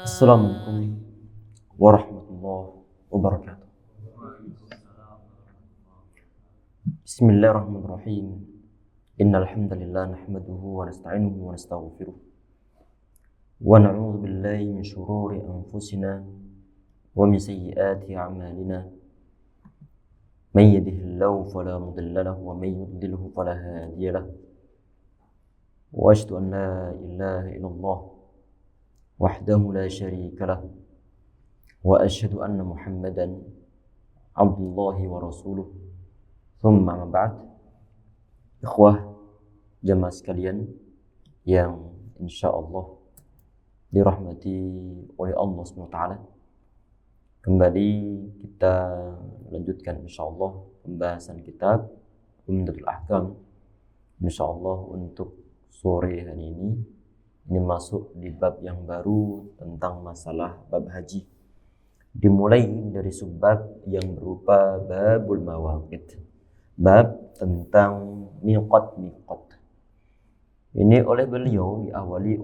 Assalamualaikum warahmatullahi wabarakatuh. Bismillahirrahmanirrahim. Innal hamdalillah nahmaduhu wa nasta'inuhu wa nastaghfiruh. Wa na'udzu billahi min shururi anfusina wa min sayyiati a'malina. Man yahdihillahu fala mudilla lahu wa man yudlilhu fala hadiya lahu. Wa asyhadu an la ilaha illallah wahdahu la syarika lah wa asyhadu anna Muhammadan abdullahi wa rasuluh. Thumma ma ba'd. Ikhwah jamaah sekalian yang insyaallah dirahmati oleh Allah SWT, kembali kita lanjutkan insyaallah pembahasan kitab Umdatul Ahkam insyaallah untuk sore hari ini. Ini masuk di bab yang baru tentang masalah bab haji. Dimulai dari subbab yang berupa babul mawaqit, bab tentang miqat. Ini oleh beliau diawali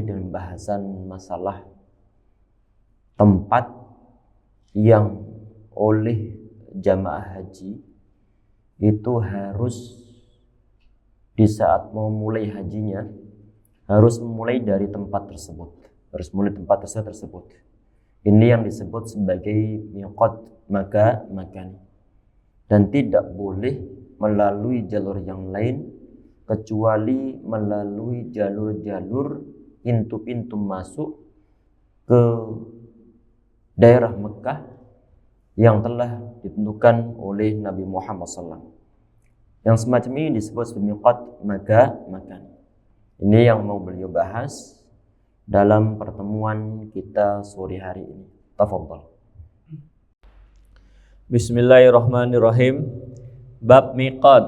dengan bahasan masalah tempat yang oleh jamaah haji itu harus di saat mau mulai hajinya harus memulai dari tempat tersebut, tersebut. Ini yang disebut sebagai miqat makan, dan tidak boleh melalui jalur yang lain kecuali melalui jalur-jalur pintu-pintu masuk ke daerah Mekah yang telah ditentukan oleh Nabi Muhammad SAW. Yang semacam ini disebut sebagai miqat makan. Ini yang mau beliau bahas dalam pertemuan kita sore hari ini. Tafadhal. Bismillahirrahmanirrahim. Bab miqat.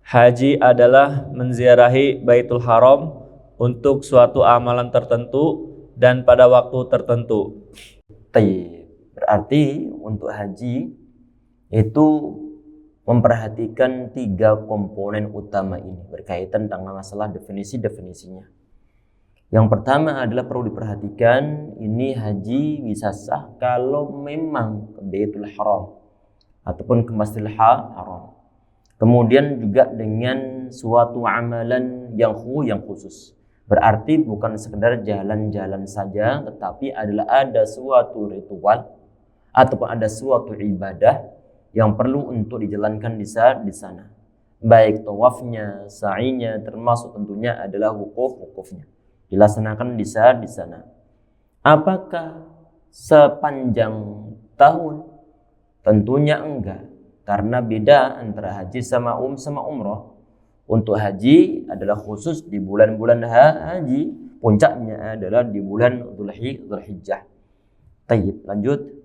Haji adalah menziarahi Baitul Haram untuk suatu amalan tertentu dan pada waktu tertentu. Berarti untuk haji itu memperhatikan 3 komponen utama ini berkaitan dengan masalah definisinya. Yang pertama adalah perlu diperhatikan, ini haji bisa sah kalau memang ke Baitul Haram ataupun ke Masjidil Haram. Kemudian juga dengan suatu amalan yang khusus. Berarti bukan sekedar jalan-jalan saja, tetapi ada suatu ritual ataupun ada suatu ibadah yang perlu untuk dijalankan di sana. Baik tawafnya, sa'inya, termasuk tentunya adalah wukufnya. Dilaksanakan di sana. Apakah sepanjang tahun? Tentunya enggak, karena beda antara haji sama umrah. Untuk haji adalah khusus di bulan-bulan haji, puncaknya adalah di bulan Dzulhijjah. Tayyib, lanjut.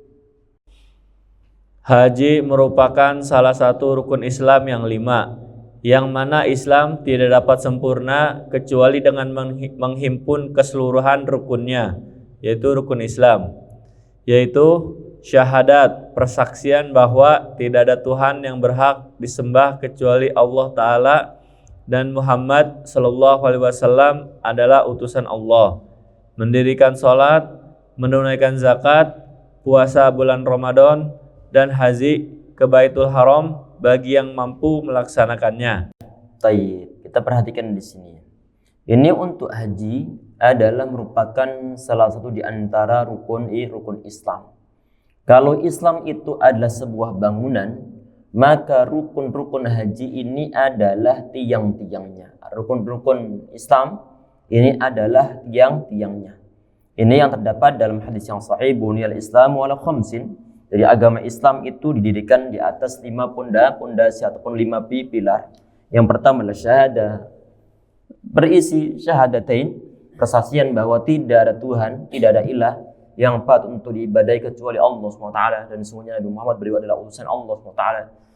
Haji merupakan salah satu rukun Islam yang 5, yang mana Islam tidak dapat sempurna kecuali dengan menghimpun keseluruhan rukunnya, yaitu rukun Islam, yaitu syahadat, persaksian bahwa tidak ada Tuhan yang berhak disembah kecuali Allah Ta'ala dan Muhammad SAW adalah utusan Allah, mendirikan sholat, menunaikan zakat, puasa bulan Ramadan, dan haji ke Baitul Haram bagi yang mampu melaksanakannya. Tayyib, kita perhatikan di sini. Ini untuk haji adalah merupakan salah satu di antara rukun Islam. Kalau Islam itu adalah sebuah bangunan, maka rukun-rukun haji ini adalah tiang-tiangnya. Rukun-rukun Islam ini adalah tiang-tiangnya. Ini yang terdapat dalam hadis yang sahih, buniyal Islamu ala khamsin. Jadi agama Islam itu didirikan di atas 5 pondasi ataupun 5 pilar. Yang pertama adalah syahadah, berisi syahadatain, kesaksian bahwa tidak ada Tuhan, tidak ada ilah yang patut untuk diibadahi kecuali Allah SWT, dan semuanya Nabi Muhammad beliau adalah utusan Allah SWT.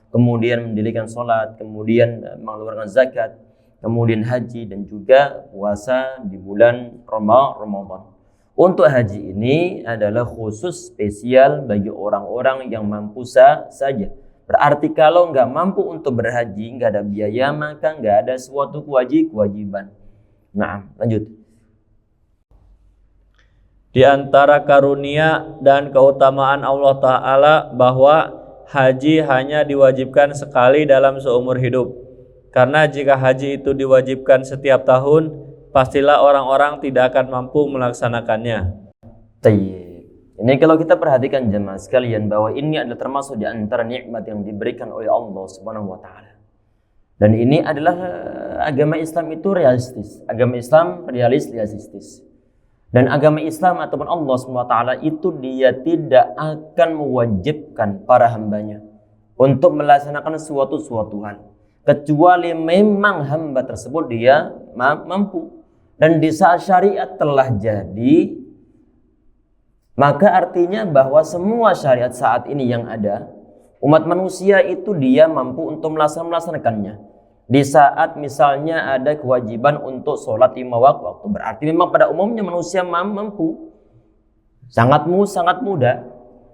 Kemudian mendirikan sholat, kemudian mengeluarkan zakat, kemudian haji, dan juga puasa di bulan Ramadan. Untuk haji ini adalah khusus spesial bagi orang-orang yang mampu saja. Berarti kalau nggak mampu untuk berhaji, nggak ada biaya, maka nggak ada suatu kewajiban. Nah, lanjut. Di antara karunia dan keutamaan Allah Ta'ala bahwa haji hanya diwajibkan sekali dalam seumur hidup. Karena jika haji itu diwajibkan setiap tahun, pastilah orang-orang tidak akan mampu melaksanakannya. Tayyib. Ini kalau kita perhatikan jemaah sekalian, bahwa ini adalah termasuk di antara nikmat yang diberikan oleh Allah Subhanahu wa taala. Dan ini adalah agama Islam itu realistis. Agama Islam realistis. Dan agama Islam ataupun Allah SWT itu dia tidak akan mewajibkan para hambanya untuk melaksanakan suatu hal, kecuali memang hamba tersebut dia mampu. Dan di saat syariat telah jadi, maka artinya bahwa semua syariat saat ini yang ada, umat manusia itu dia mampu untuk melaksanakannya. Di saat misalnya ada kewajiban untuk sholat 5 waktu, berarti memang pada umumnya manusia mampu. Sangat mudah.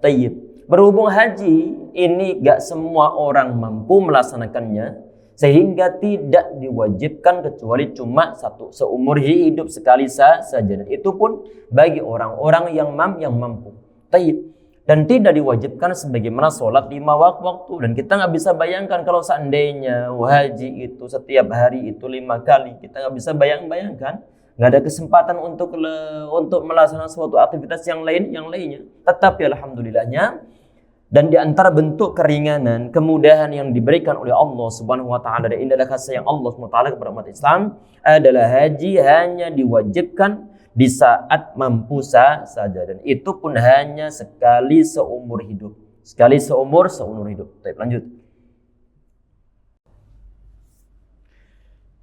Tayyib. Berhubung haji ini gak semua orang mampu melaksanakannya, sehingga tidak diwajibkan kecuali cuma seumur hidup sekali saja. Dan itu pun bagi orang-orang yang mampu. Tayyib. Dan tidak diwajibkan sebagaimana sholat 5 waktu. Dan kita nggak bisa bayangkan kalau seandainya haji itu setiap hari itu 5 kali, kita nggak bisa bayangkan, nggak ada kesempatan untuk melaksanakan suatu aktivitas yang lainnya. Tetapi alhamdulillahnya, dan di antara bentuk keringanan, kemudahan yang diberikan oleh Allah Subhanahu wa taala, dan ini adalah kasih yang Allah Subhanahu wa taala kepada umat Islam, adalah haji hanya diwajibkan di saat mampu saja, dan itu pun hanya sekali seumur hidup. Baik, lanjut.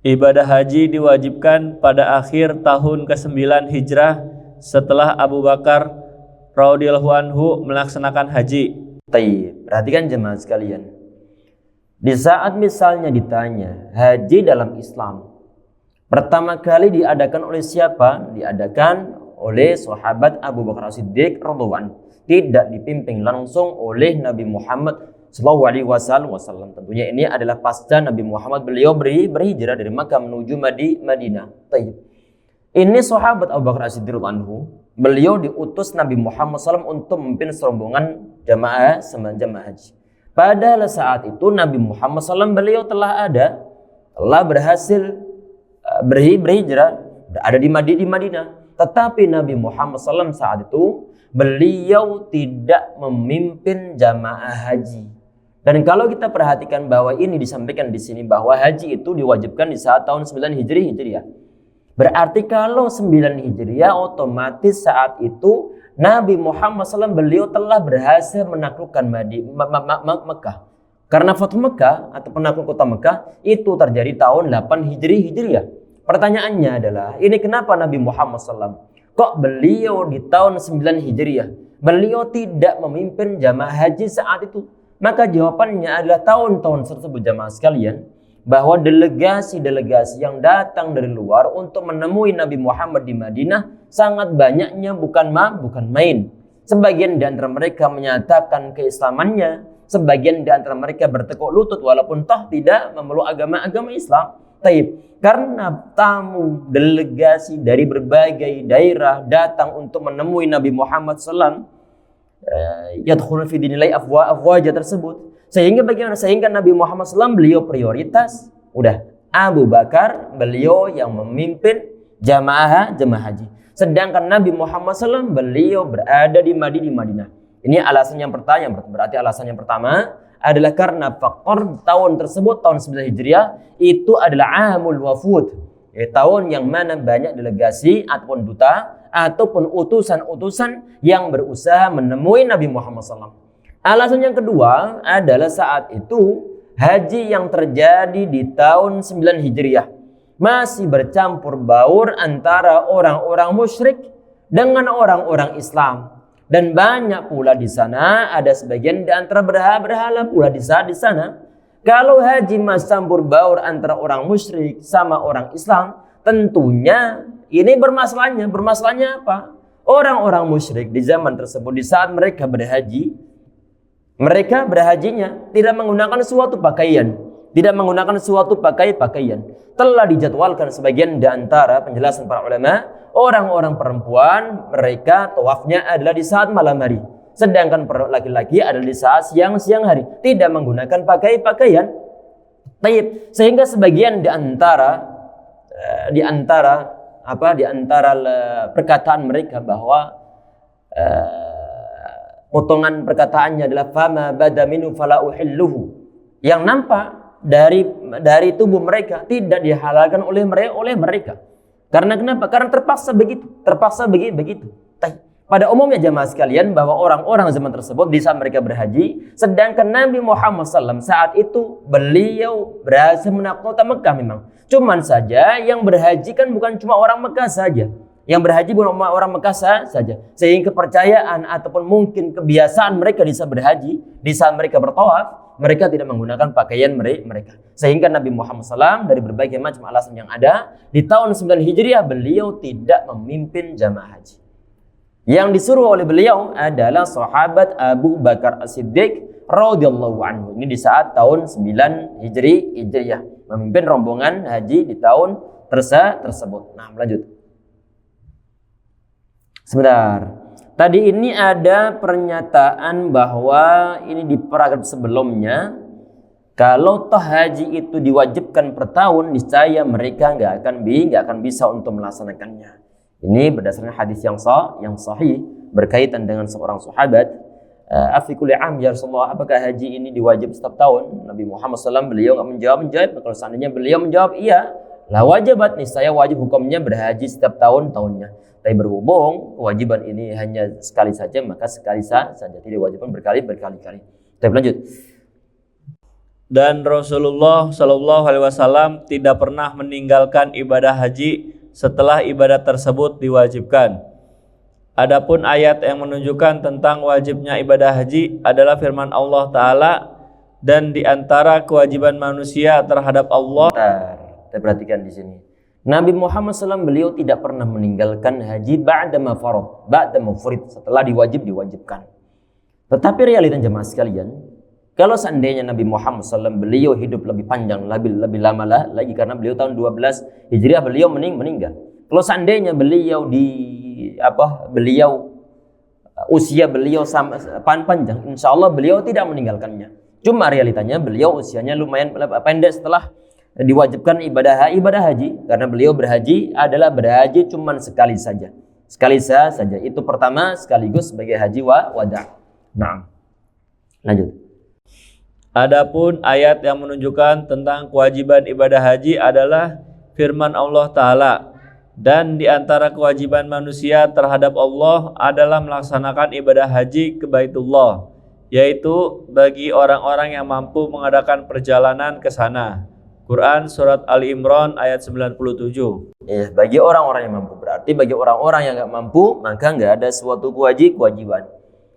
Ibadah haji diwajibkan pada akhir tahun ke-9 Hijrah setelah Abu Bakar radhiyallahu anhu melaksanakan haji. Baik, perhatikan jemaah sekalian. Di saat misalnya ditanya haji dalam Islam pertama kali diadakan oleh siapa? Diadakan oleh sahabat Abu Bakar As-Siddiq radhiyallahu anhu. Tidak dipimpin langsung oleh Nabi Muhammad sallallahu alaihi wasallam. Tentunya ini adalah pasca Nabi Muhammad beliau berhijrah dari Makkah menuju Madinah. Tayyib. Ini sahabat Abu Bakar As-Siddiq radhiyallahu anhu, beliau diutus Nabi Muhammad SAW untuk memimpin rombongan jamaah haji. Pada saat itu Nabi Muhammad SAW beliau telah berhasil berhijrah, berada di Madinah. Tetapi Nabi Muhammad SAW saat itu beliau tidak memimpin jamaah haji. Dan kalau kita perhatikan bahwa ini disampaikan di sini bahwa haji itu diwajibkan di saat tahun 9 Hijriah. Berarti kalau 9 Hijriah otomatis saat itu Nabi Muhammad SAW beliau telah berhasil menaklukkan Mekah. Karena Fathu Mekah atau penakluk kota Mekah itu terjadi tahun 8 Hijriah. Pertanyaannya adalah, ini kenapa Nabi Muhammad SAW kok beliau di tahun 9 Hijriah beliau tidak memimpin jamaah haji saat itu? Maka jawabannya adalah tahun-tahun tersebut jamaah sekalian, bahwa delegasi-delegasi yang datang dari luar untuk menemui Nabi Muhammad di Madinah sangat banyaknya, bukan main. Sebagian di antara mereka menyatakan keislamannya, sebagian di antara mereka bertekuk lutut walaupun toh tidak memeluk agama Islam. Taib. Karena tamu delegasi dari berbagai daerah datang untuk menemui Nabi Muhammad SAW, yadkhulun fi dinillahi afwaja tersebut. Sehingga bagaimana? Sehingga Nabi Muhammad SAW beliau prioritas. Udah Abu Bakar beliau yang memimpin jamaah haji. Sedangkan Nabi Muhammad SAW beliau berada di Madinah. Ini alasan yang pertama. Berarti alasan yang pertama adalah karena faktor tahun tersebut, tahun 9 Hijriah, itu adalah Amul Wafud. Tahun yang mana banyak delegasi ataupun duta ataupun utusan-utusan yang berusaha menemui Nabi Muhammad SAW. Alasan yang kedua adalah saat itu haji yang terjadi di tahun 9 Hijriah masih bercampur baur antara orang-orang musyrik dengan orang-orang Islam. Dan banyak pula di sana ada sebagian di antara berhala pula di sana. Kalau haji masih campur baur antara orang musyrik sama orang Islam, tentunya ini bermasalahnya. Bermasalahnya apa? Orang-orang musyrik di zaman tersebut di saat mereka berhaji, mereka berhajinya tidak menggunakan suatu pakaian. tidak menggunakan suatu pakaian. Telah dijadwalkan sebagian di antara penjelasan para ulama, orang-orang perempuan mereka tawafnya adalah di saat malam hari, sedangkan para laki-laki adalah di saat siang hari, tidak menggunakan pakaian. Sehingga sebagian di antara perkataan mereka bahwa potongan perkataannya adalah fama bada minu fala uhilluhu, yang nampak dari tubuh mereka tidak dihalalkan oleh mereka. Karena kenapa? Karena terpaksa begitu. Pada umumnya jamaah sekalian, bahwa orang-orang zaman tersebut di saat mereka berhaji, sedangkan Nabi Muhammad SAW saat itu beliau berhasil menaklukkan Mekah memang. Cuman saja yang berhaji kan bukan cuma orang Mekah saja. Yang berhaji bukan orang Mekah saja. Sehingga kepercayaan ataupun mungkin kebiasaan mereka di saat berhaji, di saat mereka bertawaf, mereka tidak menggunakan pakaian mereka. Sehingga Nabi Muhammad SAW dari berbagai macam alasan yang ada, di tahun 9 Hijriah beliau tidak memimpin jamaah haji. Yang disuruh oleh beliau adalah sahabat Abu Bakar As-Siddiq radhiyallahu anhu. Ini di saat tahun 9 Hijriah memimpin rombongan haji di tahun tersebut. Nah, lanjut. Sebentar. Tadi ini ada pernyataan bahwa ini di paragraf sebelumnya, kalau toh haji itu diwajibkan per tahun, niscaya mereka nggak akan bisa untuk melaksanakannya. Ini berdasarkan hadis yang sahih berkaitan dengan seorang sahabat. Afi kulli am ya Rasulullah, apakah haji ini diwajib setiap tahun? Nabi Muhammad SAW beliau nggak menjawab. Kalau seandainya beliau menjawab iya, la wajibat, niscaya wajib hukumnya berhaji setiap tahunnya. Tapi berhubung kewajiban ini hanya sekali saja, maka sekali saja, tidak diwajibkan berkali-kali. Kita lanjut. Dan Rasulullah SAW tidak pernah meninggalkan ibadah haji setelah ibadah tersebut diwajibkan. Adapun ayat yang menunjukkan tentang wajibnya ibadah haji adalah firman Allah Ta'ala, dan di antara kewajiban manusia terhadap Allah. Kita perhatikan di sini. Nabi Muhammad SAW beliau tidak pernah meninggalkan haji ba'da mafurid, setelah diwajibkan. Tetapi realita jemaah sekalian, kalau seandainya Nabi Muhammad SAW beliau hidup lebih panjang, lebih lama lagi, karena beliau tahun 12 Hijriah beliau meninggal. Kalau seandainya usia beliau panjang, insya Allah beliau tidak meninggalkannya. Cuma realitanya beliau usianya lumayan pendek setelah diwajibkan ibadah haji, karena beliau berhaji cuma sekali saja. Itu pertama sekaligus sebagai haji wada'. Nah, lanjut. Adapun ayat yang menunjukkan tentang kewajiban ibadah haji adalah firman Allah Ta'ala, dan di antara kewajiban manusia terhadap Allah adalah melaksanakan ibadah haji ke Baitullah, yaitu bagi orang-orang yang mampu mengadakan perjalanan ke sana. Quran Surat Ali Imran ayat 97. Ya, bagi orang-orang yang mampu, berarti bagi orang-orang yang nggak mampu, maka nggak ada suatu kewajiban.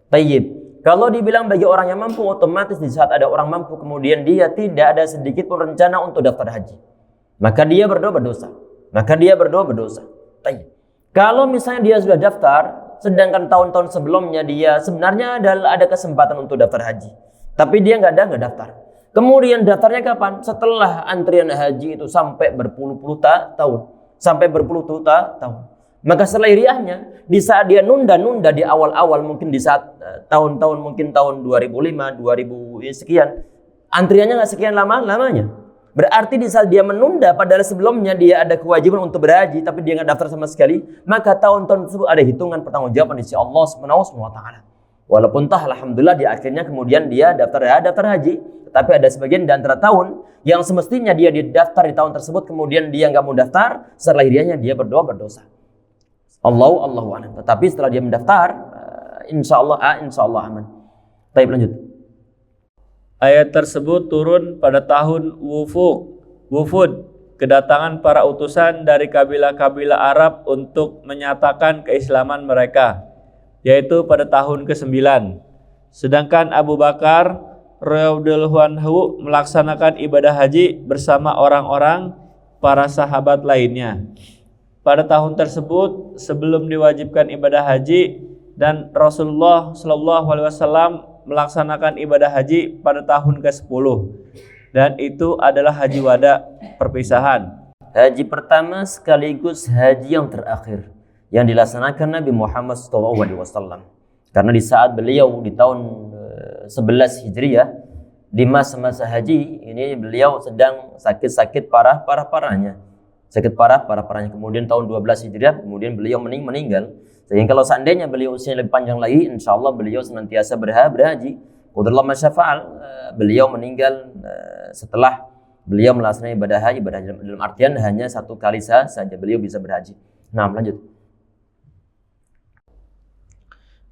Tayyib. Kalau dibilang bagi orang yang mampu, otomatis di saat ada orang mampu kemudian dia tidak ada sedikit pun rencana untuk daftar haji, maka dia berdosa. Kalau misalnya dia sudah daftar, sedangkan tahun-tahun sebelumnya dia sebenarnya ada kesempatan untuk daftar haji, tapi dia nggak daftar. Kemudian daftarnya kapan? Setelah antrian haji itu sampai berpuluh-puluh tahun. Maka selahiriahnya di saat dia nunda di awal-awal, mungkin di saat tahun-tahun mungkin tahun 2005, 2000 sekian, antriannya nggak sekian lamanya. Berarti di saat dia menunda, padahal sebelumnya dia ada kewajiban untuk berhaji, tapi dia nggak daftar sama sekali, maka tahun-tahun tersebut ada hitungan pertanggungjawaban di sisi Allah Subhanahu wa Ta'ala. Walaupun alhamdulillah di akhirnya kemudian dia daftar haji, tetapi ada sebagian di antara tahun yang semestinya dia didaftar di tahun tersebut, kemudian dia nggak mau daftar, selahiriahnya dia berdosa. Allahu a'lam. Tetapi setelah dia mendaftar, insya Allah aman. Baik, lanjut. Ayat tersebut turun pada tahun Wufud, kedatangan para utusan dari kabilah-kabilah Arab untuk menyatakan keislaman mereka, yaitu pada tahun ke-9. Sedangkan Abu Bakar radhiyallahu anhu melaksanakan ibadah haji bersama orang-orang para sahabat lainnya. Pada tahun tersebut sebelum diwajibkan ibadah haji, dan Rasulullah SAW melaksanakan ibadah haji pada tahun ke-10. dan itu adalah haji wada, perpisahan. Haji pertama sekaligus haji yang terakhir yang dilaksanakan Nabi Muhammad SAW. Karena di saat beliau di tahun 11 Hijriah, di masa-masa haji ini beliau sedang sakit-sakit parah-parahnya. Sakit parah-parahnya. Kemudian tahun 12 Hijriah, kemudian beliau meninggal. Sehingga kalau seandainya beliau usia lebih panjang lagi, insya Allah beliau senantiasa berhaji. Qadarullah ma syafa'al, beliau meninggal setelah beliau melaksanakan ibadah haji dalam artian hanya satu kali saja beliau bisa berhaji. Nah, lanjut.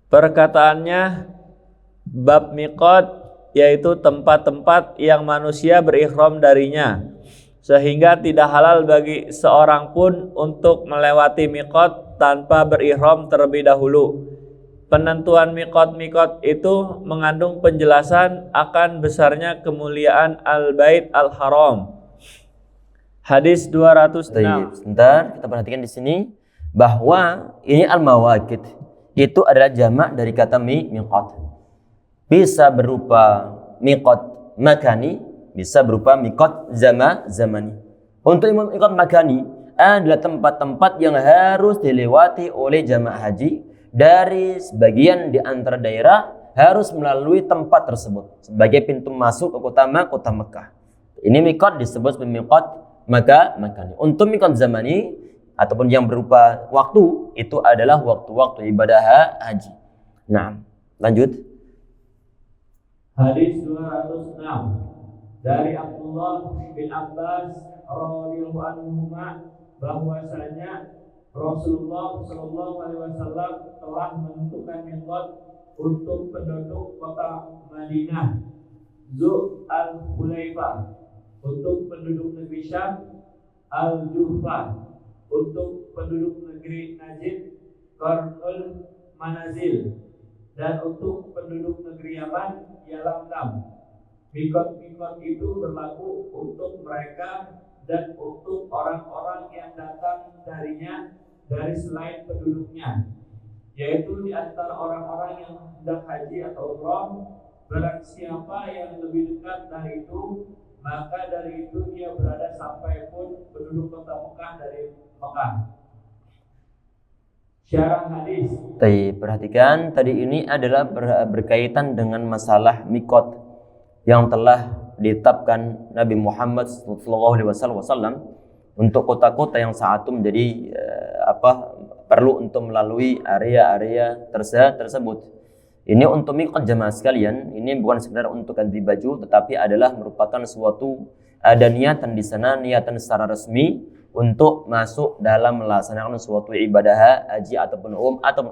Perkataannya bab miqat, yaitu tempat-tempat yang manusia berihram darinya, sehingga tidak halal bagi seorang pun untuk melewati miqat tanpa berihram terlebih dahulu. Penentuan miqat itu mengandung penjelasan akan besarnya kemuliaan Al-Bait Al-Haram. Hadis 206. Sebentar, kita perhatikan di sini bahwa ini al-mawaqit itu adalah jamak dari kata miqat. Bisa berupa miqat makani, bisa berupa miqat zamani. Untuk miqat makani adalah tempat-tempat yang harus dilewati oleh jamaah haji dari sebagian di antara daerah, harus melalui tempat tersebut sebagai pintu masuk ke kota Mekah. Ini miqat disebut sebagai miqat makani. Untuk miqat zamani ataupun yang berupa waktu, itu adalah waktu-waktu ibadah haji. Nah, lanjut. Hadis 206 dari Abdullah bin Abbas radhiyallahu anhu bahwasanya Rasulullah Shallallahu Alaihi Wasallam telah menentukan miqat untuk penduduk kota Madinah, Zu al-Hulaifah, untuk penduduk negeri Syam, Al-Juhfah, untuk penduduk negeri Najd, Qarnul Manazil, dan untuk penduduk negeri Yaman, Yalamlam. Miqat-miqat itu berlaku untuk mereka dan untuk orang-orang yang datang darinya dari selain penduduknya, yaitu di antara orang-orang yang hendak haji atau umrah. Barang siapa yang lebih dekat dari itu, maka dari itu dia berada sampai pun penduduk kota Mekah dari Mekah. Syarah hadis. Perhatikan, tadi ini adalah berkaitan dengan masalah miqat yang telah ditetapkan Nabi Muhammad SAW untuk kota-kota yang saat itu menjadi perlu untuk melalui area-area tersebut. Ini untuk miqat jamaah sekalian, ini bukan sekedar untuk ganti baju, tetapi adalah merupakan suatu ada niatan di sana, niatan secara resmi untuk masuk dalam melaksanakan suatu ibadah haji ataupun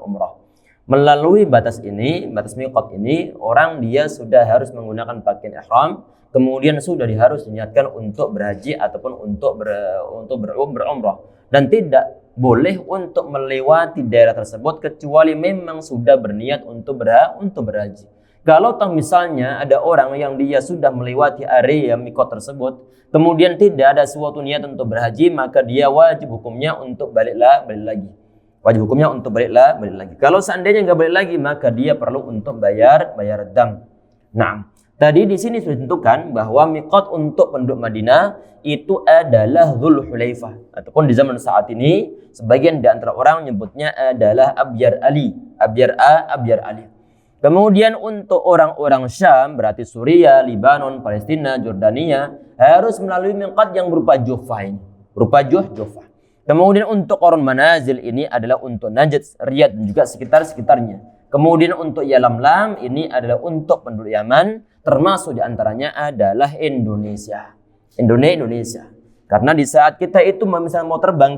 umrah. Melalui batas ini, batas miqat ini, orang dia sudah harus menggunakan pakaian ihram, kemudian sudah harus diniatkan untuk berhaji ataupun untuk berumrah, dan tidak boleh untuk melewati daerah tersebut kecuali memang sudah berniat untuk berhaji. Kalau misalnya ada orang yang dia sudah melewati area miqat tersebut, kemudian tidak ada suatu niat untuk berhaji, maka dia wajib hukumnya untuk balik lagi. Wajib hukumnya untuk balik lagi. Kalau seandainya nggak balik lagi, maka dia perlu untuk bayar dam. Nah, tadi di sini sudah ditentukan bahwa miqat untuk penduduk Madinah itu adalah Dzul Hulaifah, ataupun di zaman saat ini sebagian di antara orang menyebutnya adalah Abyar Ali. Kemudian untuk orang-orang Syam, berarti Suriah, Libanon, Palestina, Jordania, harus melalui miqat yang berupa Juhfah ini, berupa Juhfah. Kemudian untuk Qarnul Manazil ini adalah untuk Najd, Riyadh dan juga sekitar-sekitarnya. Kemudian untuk Yalamlam ini adalah untuk penduduk Yaman, termasuk diantaranya adalah Indonesia. Karena di saat kita itu misalnya mau terbang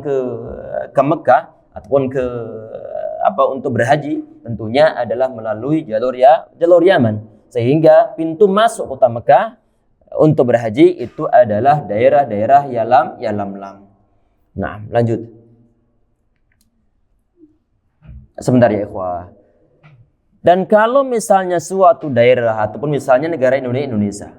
ke Mekah ataupun untuk berhaji, tentunya adalah melalui jalur Yaman. Sehingga pintu masuk kota Mekah untuk berhaji itu adalah daerah-daerah Yalamlam. Nah, lanjut. Sebentar ya ikhwah. Dan kalau misalnya suatu daerah ataupun misalnya negara Indonesia.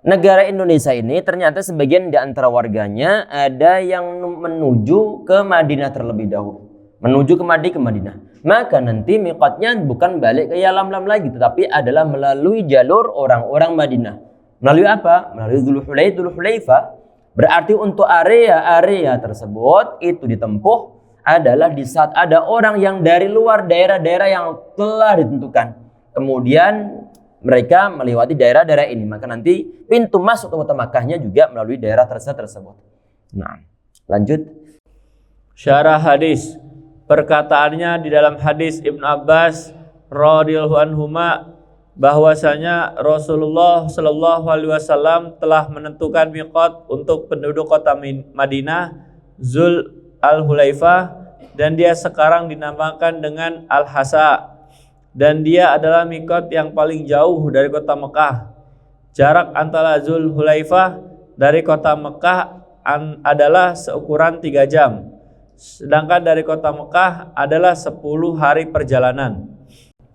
Negara Indonesia ini ternyata sebagian di antara warganya ada yang menuju ke Madinah terlebih dahulu. Menuju ke Madinah. Maka nanti miqatnya bukan balik ke Yalamlam lagi, tetapi adalah melalui jalur orang-orang Madinah. Melalui apa? Melalui Dzul Hulaifah. Berarti untuk area-area tersebut itu ditempuh adalah di saat ada orang yang dari luar daerah-daerah yang telah ditentukan. Kemudian mereka melewati daerah-daerah ini. Maka nanti pintu masuk ke kota Makkahnya juga melalui daerah tersebut. Nah, lanjut. Syarah hadis. Perkataannya di dalam hadis Ibnu Abbas radhiyallahu anhuma bahwasanya Rasulullah Shallallahu alaihi wasallam telah menentukan miqat untuk penduduk kota Madinah Dzul Al-Hulaifah, dan dia sekarang dinamakan dengan Al-Hasa, dan dia adalah miqat yang paling jauh dari kota Mekah. Jarak antara Dzul Hulaifah dari kota Mekah adalah seukuran 3 jam, sedangkan dari kota Mekah adalah 10 hari perjalanan.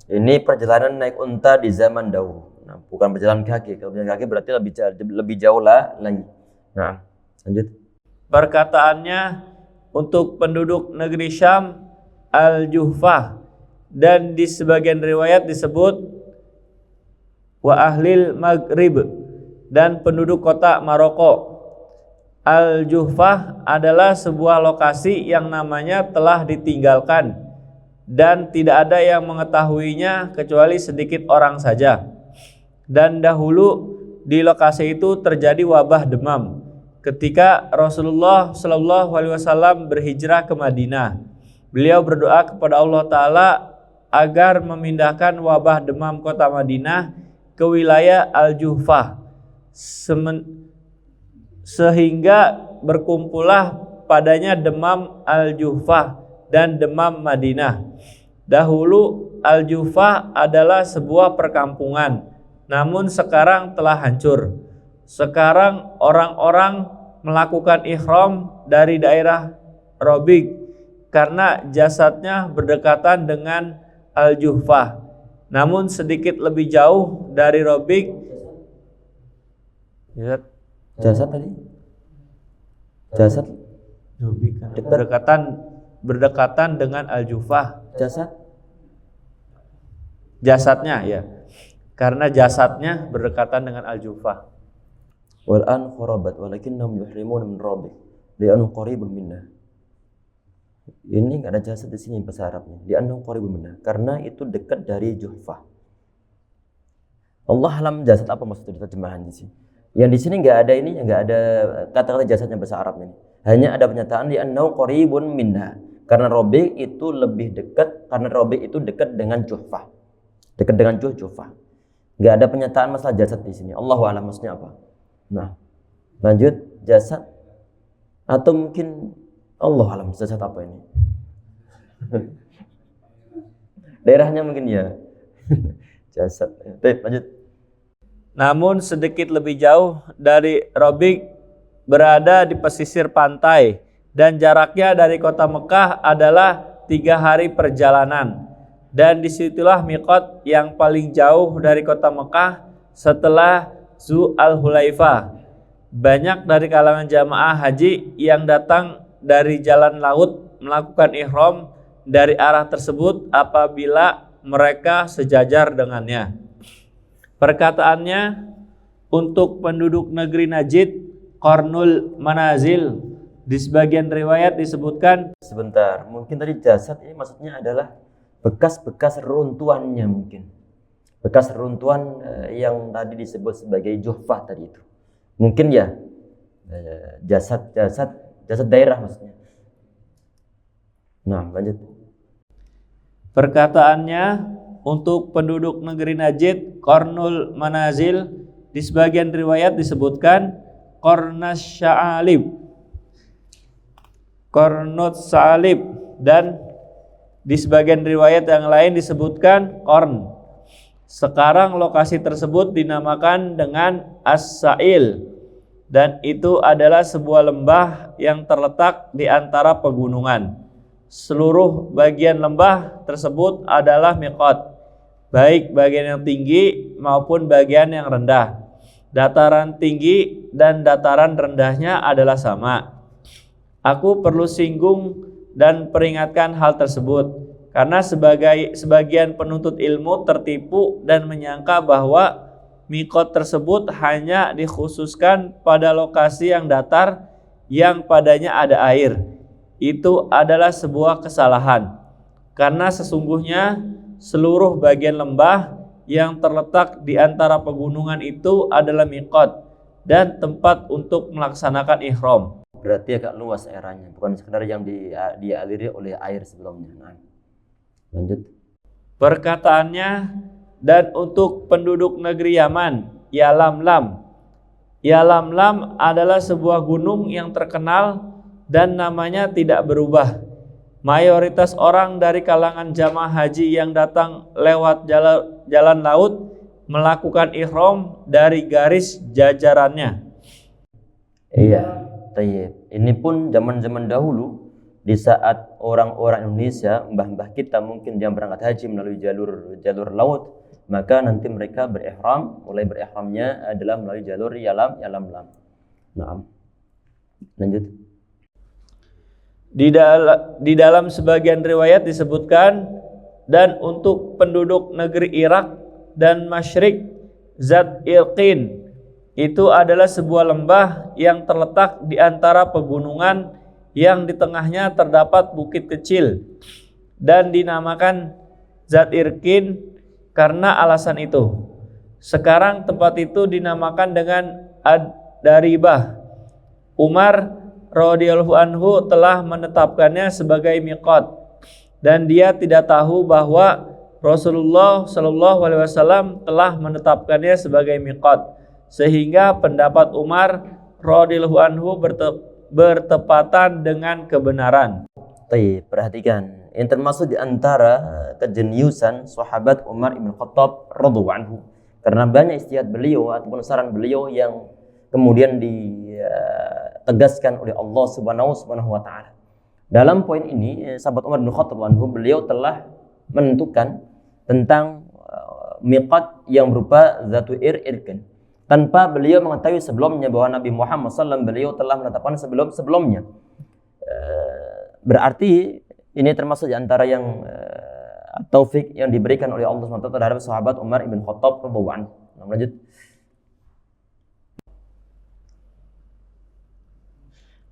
Ini perjalanan naik unta di zaman dahulu. Nah, bukan berjalan kaki. Kalau berjalan kaki berarti lebih jauh lah lagi. Nah, lanjut. Perkataannya untuk penduduk negeri Syam Al-Juhfah, dan di sebagian riwayat disebut wa ahlil Maghrib, dan penduduk kota Maroko. Al-Juhfah adalah sebuah lokasi yang namanya telah ditinggalkan dan tidak ada yang mengetahuinya kecuali sedikit orang saja. Dan dahulu di lokasi itu terjadi wabah demam ketika Rasulullah Shallallahu alaihi wasallam berhijrah ke Madinah. Beliau berdoa kepada Allah Ta'ala agar memindahkan wabah demam kota Madinah ke wilayah Al-Juhfah, sehingga berkumpullah padanya demam Al-Juhfah dan demam Madinah. Dahulu Al-Juhfah adalah sebuah perkampungan, namun sekarang telah hancur. Sekarang orang-orang melakukan ihram dari daerah Robiq karena jasadnya berdekatan dengan Al-Juhfah. Namun sedikit lebih jauh dari Robiq. Jasad tadi? Jasad berdekatan dengan Al-Juhfah. Jasadnya ya. Karena jasadnya berdekatan dengan Al-Juhfah. Wal an kharabat walakinnahum yuhrimuna min Rabbih li'annahu qaribun minna. Ini enggak ada jasad di sini bahasa Arabnya. Li'annahu qaribun minna, karena itu dekat dari Juhfah. Allah alam jasad apa maksudnya terjemahan di sini? Yang di sini enggak ada ini, enggak ada kata-kata jasadnya bahasa Arabnya ini. Hanya ada pernyataan li'annahu qaribun minna. Karena Robiq itu lebih dekat, karena Robiq itu dekat dengan Juhfah. Dekat dengan Juhfah. Enggak ada pernyataan masalah jasad di sini. Allahu a'lam maksudnya apa. Nah, lanjut, jasad atau mungkin Allah a'lam jasad apa ini. Daerahnya mungkin ya. Jasad. Baik, lanjut. Namun sedikit lebih jauh dari Robiq berada di pesisir pantai, dan jaraknya dari kota Mekah adalah 3 hari perjalanan. Dan disitulah miqat yang paling jauh dari kota Mekah setelah Dzul Al-Hulaifah. Banyak dari kalangan jamaah haji yang datang dari jalan laut melakukan ihram dari arah tersebut apabila mereka sejajar dengannya. Perkataannya untuk penduduk negeri Najd Qarnul Manazil, di sebagian riwayat disebutkan. Sebentar, mungkin tadi jasad ini maksudnya adalah bekas-bekas reruntuhannya mungkin. Bekas reruntuhan yang tadi disebut sebagai Juhfah tadi itu. Mungkin ya jasad daerah maksudnya. Nah, lanjut. Perkataannya untuk penduduk negeri Najd Qarnul Manazil, di sebagian riwayat disebutkan Qarnus Sa'alib, dan di sebagian riwayat yang lain disebutkan Qarn. Sekarang lokasi tersebut dinamakan dengan As-Sa'il, dan itu adalah sebuah lembah yang terletak di antara pegunungan. Seluruh bagian lembah tersebut adalah miqat, baik bagian yang tinggi maupun bagian yang rendah. Dataran tinggi dan dataran rendahnya adalah sama. Aku perlu singgung dan peringatkan hal tersebut karena sebagian penuntut ilmu tertipu dan menyangka bahwa miqat tersebut hanya dikhususkan pada lokasi yang datar yang padanya ada air. Itu adalah sebuah kesalahan. Karena sesungguhnya seluruh bagian lembah yang terletak di antara pegunungan itu adalah miqat dan tempat untuk melaksanakan ihram. Berarti agak luas daerahnya, bukan sekedar yang dialiri oleh air sebelumnya. Nah, lanjut. Perkataannya, dan untuk penduduk negeri Yaman, Yalamlam. Yalamlam adalah sebuah gunung yang terkenal dan namanya tidak berubah. Mayoritas orang dari kalangan jamaah haji yang datang lewat jalan laut melakukan ihram dari garis jajarannya. Iya, tayyib. Ini pun zaman-zaman dahulu, di saat orang-orang Indonesia, mbah-mbah kita mungkin yang berangkat haji melalui jalur laut, maka nanti mereka berihram, mulai berihramnya adalah melalui jalur Yalamlam. Naam. Lanjut. Di dalam sebagian riwayat disebutkan, dan untuk penduduk negeri Irak dan Masyrik, Zat Irqin itu adalah sebuah lembah yang terletak di antara pegunungan yang di tengahnya terdapat bukit kecil dan dinamakan Zat Irqin karena alasan itu. Sekarang tempat itu dinamakan dengan Ad-Daribah. Umar radhiyallahu anhu telah menetapkannya sebagai miqat dan dia tidak tahu bahwa Rasulullah Shallallahu Alaihi Wasallam telah menetapkannya sebagai miqat, sehingga pendapat Umar radhiyallahu anhu bertepatan dengan kebenaran. Baik, perhatikan. Ini termasuk di antara kejeniusan sahabat Umar ibn Khattab radhiyallahu anhu, karena banyak ijtihad beliau ataupun saran beliau yang kemudian ditegaskan oleh Allah Subhanahu wa taala. Dalam poin ini, sahabat Umar bin Khattab anhu, beliau telah menentukan tentang miqat yang berupa Zatu Irqin tanpa beliau mengetahui sebelumnya bahwa Nabi Muhammad SAW beliau telah menetapkan sebelumnya. Berarti ini termasuk di antara yang taufik yang diberikan oleh Allah SWT terhadap sahabat Umar ibn Khattab radhiyallahu anhu. Lanjut.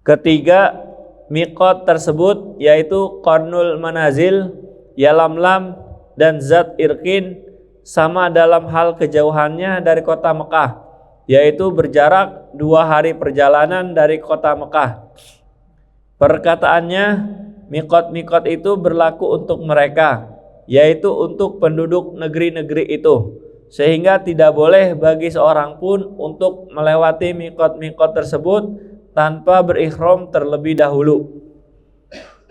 Ketiga miqat tersebut yaitu Qarnul Manazil, Yalamlam dan Zat Irqin sama dalam hal kejauhannya dari kota Mekah, yaitu berjarak 2 hari perjalanan dari kota Mekah. Perkataannya, miqat-miqat itu berlaku untuk mereka, yaitu untuk penduduk negeri-negeri itu, sehingga tidak boleh bagi seorang pun untuk melewati miqat-miqat tersebut tanpa berihram terlebih dahulu.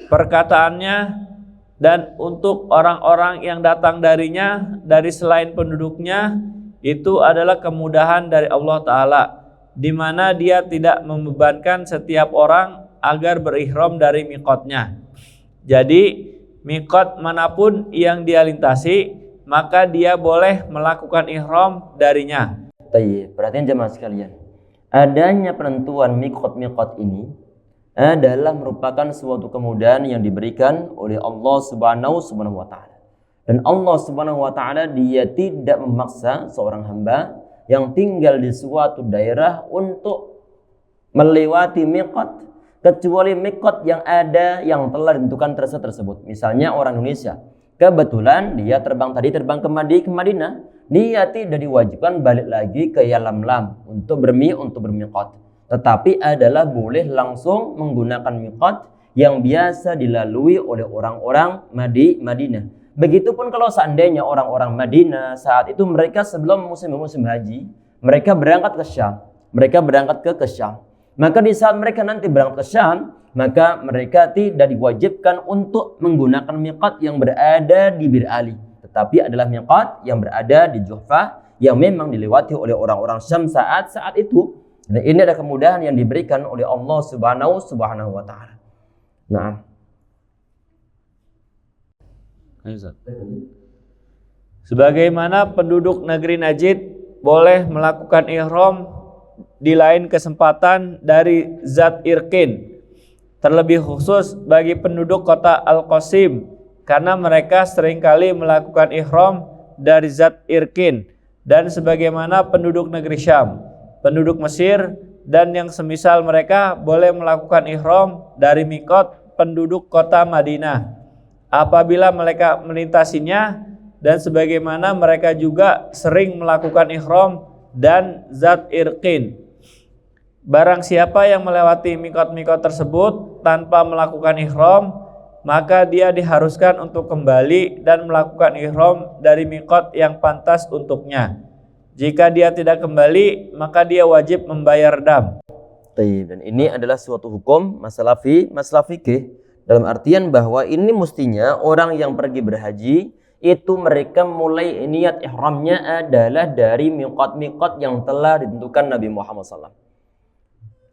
Perkataannya, dan untuk orang-orang yang datang darinya dari selain penduduknya itu adalah kemudahan dari Allah Ta'ala, di mana dia tidak membebankan setiap orang agar berihram dari miqatnya. Jadi miqat manapun yang dia lintasi, maka dia boleh melakukan ihram darinya. Baik, perhatian jemaah sekalian, adanya penentuan miqat ini adalah merupakan suatu kemudahan yang diberikan oleh Allah Subhanahu wa taala. Dan Allah Subhanahu wa taala dia tidak memaksa seorang hamba yang tinggal di suatu daerah untuk melewati miqat kecuali miqat yang ada yang telah ditentukan tersebut. Misalnya orang Indonesia, kebetulan dia terbang ke Madinah, dia tidak diwajibkan balik lagi ke Yalamlam untuk bermiqat. Tetapi adalah boleh langsung menggunakan miqat yang biasa dilalui oleh orang-orang Madinah. Begitupun kalau seandainya orang-orang Madinah saat itu mereka sebelum musim haji, mereka berangkat ke Syam. Maka di saat mereka nanti berangkat ke Syam, maka mereka tidak diwajibkan untuk menggunakan miqat yang berada di Bir Ali, tetapi adalah miqat yang berada di Juhfah yang memang dilewati oleh orang-orang Syam saat itu. Dan ini ada kemudahan yang diberikan oleh Allah Subhanahu wa taala. Nah. Sebagaimana penduduk negeri Najd boleh melakukan ihram di lain kesempatan dari Zat Irqin, terlebih khusus bagi penduduk kota Al-Qasim karena mereka seringkali melakukan ihram dari Zat Irqin. dan sebagaimana penduduk negeri Syam, penduduk Mesir, dan yang semisal mereka boleh melakukan ihram dari miqat penduduk kota Madinah apabila mereka melintasinya, dan sebagaimana mereka juga sering melakukan ihram dan zat irqin. Barang siapa yang melewati miqat-miqat tersebut tanpa melakukan ihram, maka dia diharuskan untuk kembali dan melakukan ihram dari miqat yang pantas untuknya. Jika dia tidak kembali, maka dia wajib membayar dam. Dan ini adalah suatu hukum masalah fikih, dalam artian bahwa ini mestinya orang yang pergi berhaji itu mereka mulai niat ihramnya adalah dari miqat-miqat yang telah ditentukan Nabi Muhammad SAW.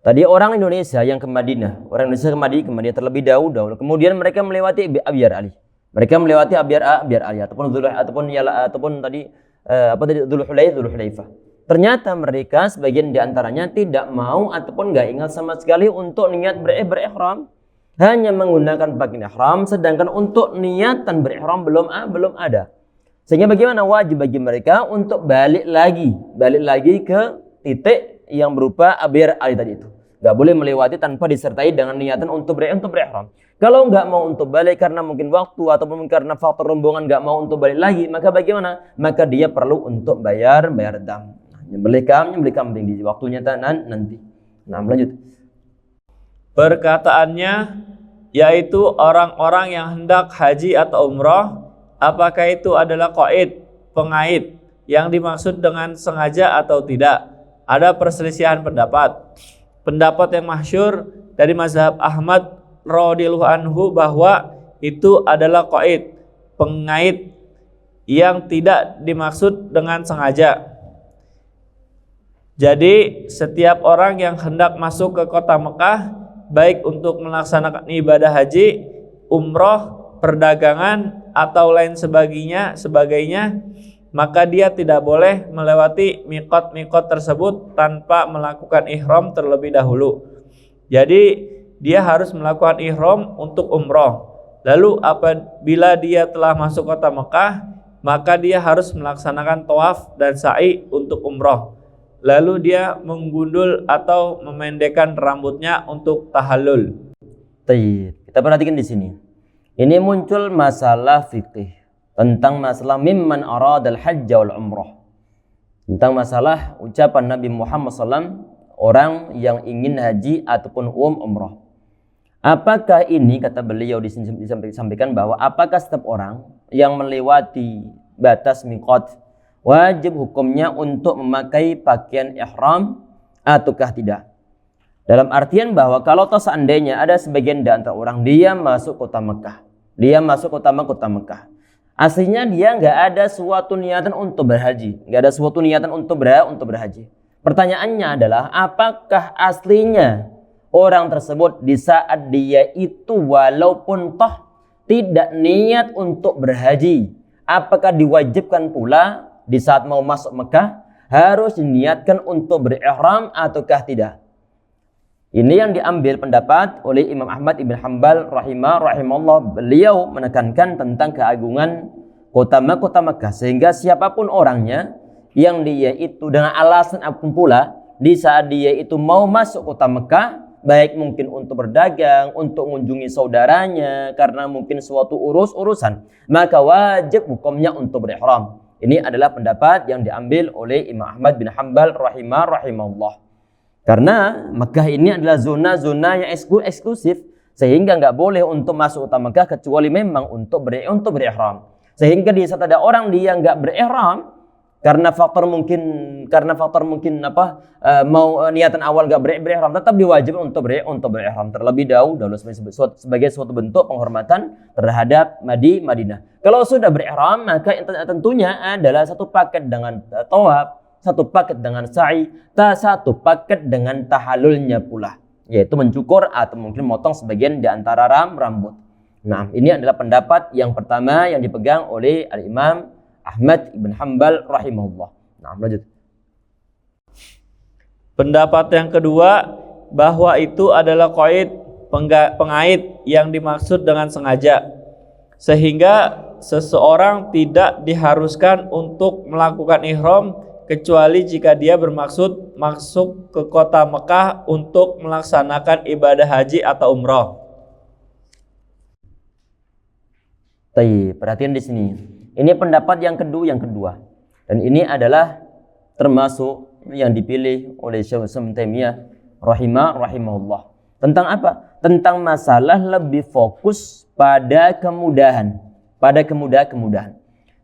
Tadi orang Indonesia yang ke Madinah, orang Indonesia ke Madinah terlebih dahulu, kemudian mereka melewati Abyar Ali. Mereka melewati Abyar Ali ataupun tadi Dzulhulaifah. Ternyata mereka sebagian di antaranya tidak mau ataupun enggak ingat sama sekali untuk niat berihram, hanya menggunakan pakaian ihram, sedangkan untuk niatan berihram belum ada. Sehingga bagaimana, wajib bagi mereka untuk balik lagi ke titik yang berupa Abyar Ali tadi itu. Enggak boleh melewati tanpa disertai dengan niatan untuk berihram. Kalau enggak mau untuk balik karena mungkin waktu ataupun karena faktor rombongan enggak mau untuk balik lagi, maka bagaimana? Maka dia perlu untuk bayar dam. Nyembelih kambing di waktunya nanti. Nah, lanjut. Perkataannya yaitu orang-orang yang hendak haji atau umrah, apakah itu adalah qaid, pengait yang dimaksud dengan sengaja atau tidak? Ada perselisihan pendapat. Pendapat yang masyhur dari mazhab Ahmad radhiyallahu anhu bahwa itu adalah qaid, pengait yang tidak dimaksud dengan sengaja. Jadi setiap orang yang hendak masuk ke kota Mekah, baik untuk melaksanakan ibadah haji, umroh, perdagangan atau lain sebagainya, maka dia tidak boleh melewati miqat-miqat tersebut tanpa melakukan ihram terlebih dahulu. Jadi dia harus melakukan ihram untuk umroh. Lalu apabila dia telah masuk kota Mekah, maka dia harus melaksanakan tawaf dan sa'i untuk umroh. Lalu dia menggundul atau memendekkan rambutnya untuk tahallul. Kita perhatikan di sini. Ini muncul masalah fikih tentang masalah mimman aradal hajj wal umrah. Tentang masalah ucapan Nabi Muhammad SAW, orang yang ingin haji ataupun umrah. Apakah ini, kata beliau disampaikan bahwa apakah setiap orang yang melewati batas miqat wajib hukumnya untuk memakai pakaian ihram ataukah tidak? Dalam artian bahwa kalau seandainya ada sebagian di antara orang dia masuk kota Mekah, aslinya dia nggak ada suatu niatan untuk berhaji, berhaji. Pertanyaannya adalah apakah aslinya orang tersebut di saat dia itu walaupun tidak niat untuk berhaji, apakah diwajibkan pula di saat mau masuk Mekah harus diniatkan untuk berihram ataukah tidak? Ini yang diambil pendapat oleh Imam Ahmad ibn Hanbal rahimahullah. Beliau menekankan tentang keagungan kota Mekah, sehingga siapapun orangnya yang dia itu dengan alasan apapun pula di saat dia itu mau masuk kota Mekah, baik mungkin untuk berdagang, untuk mengunjungi saudaranya karena mungkin suatu urusan, maka wajib hukumnya untuk berihram. Ini adalah pendapat yang diambil oleh Imam Ahmad bin Hanbal rahimahullah. Karena Mekah ini adalah zona-zona yang eksklusif, sehingga nggak boleh untuk masuk kota Mekah kecuali memang untuk berihram. Sehingga di saat ada orang dia nggak berihram karena faktor mungkin mau niatan awal nggak berihram, tetap diwajibkan untuk berihram terlebih dahulu sebagai suatu bentuk penghormatan terhadap Madinah. Kalau sudah berihram, maka tentunya adalah satu paket dengan tawaf, satu paket dengan sa'i, satu paket dengan tahallulnya pula, yaitu mencukur atau mungkin motong sebagian di antara rambut. Nah, ini adalah pendapat yang pertama yang dipegang oleh Al-Imam Ahmad ibn Hanbal rahimahullah. Nah, lanjut. Pendapat yang kedua, bahwa itu adalah qaid, pengait yang dimaksud dengan sengaja, sehingga seseorang tidak diharuskan untuk melakukan ihram kecuali jika dia bermaksud masuk ke kota Mekah untuk melaksanakan ibadah haji atau umroh. Baik, perhatian di sini. Ini pendapat yang kedua. Dan ini adalah termasuk yang dipilih oleh Syekh Islam Taimiyah rahimahullah. Tentang apa? Tentang masalah lebih fokus pada kemudahan.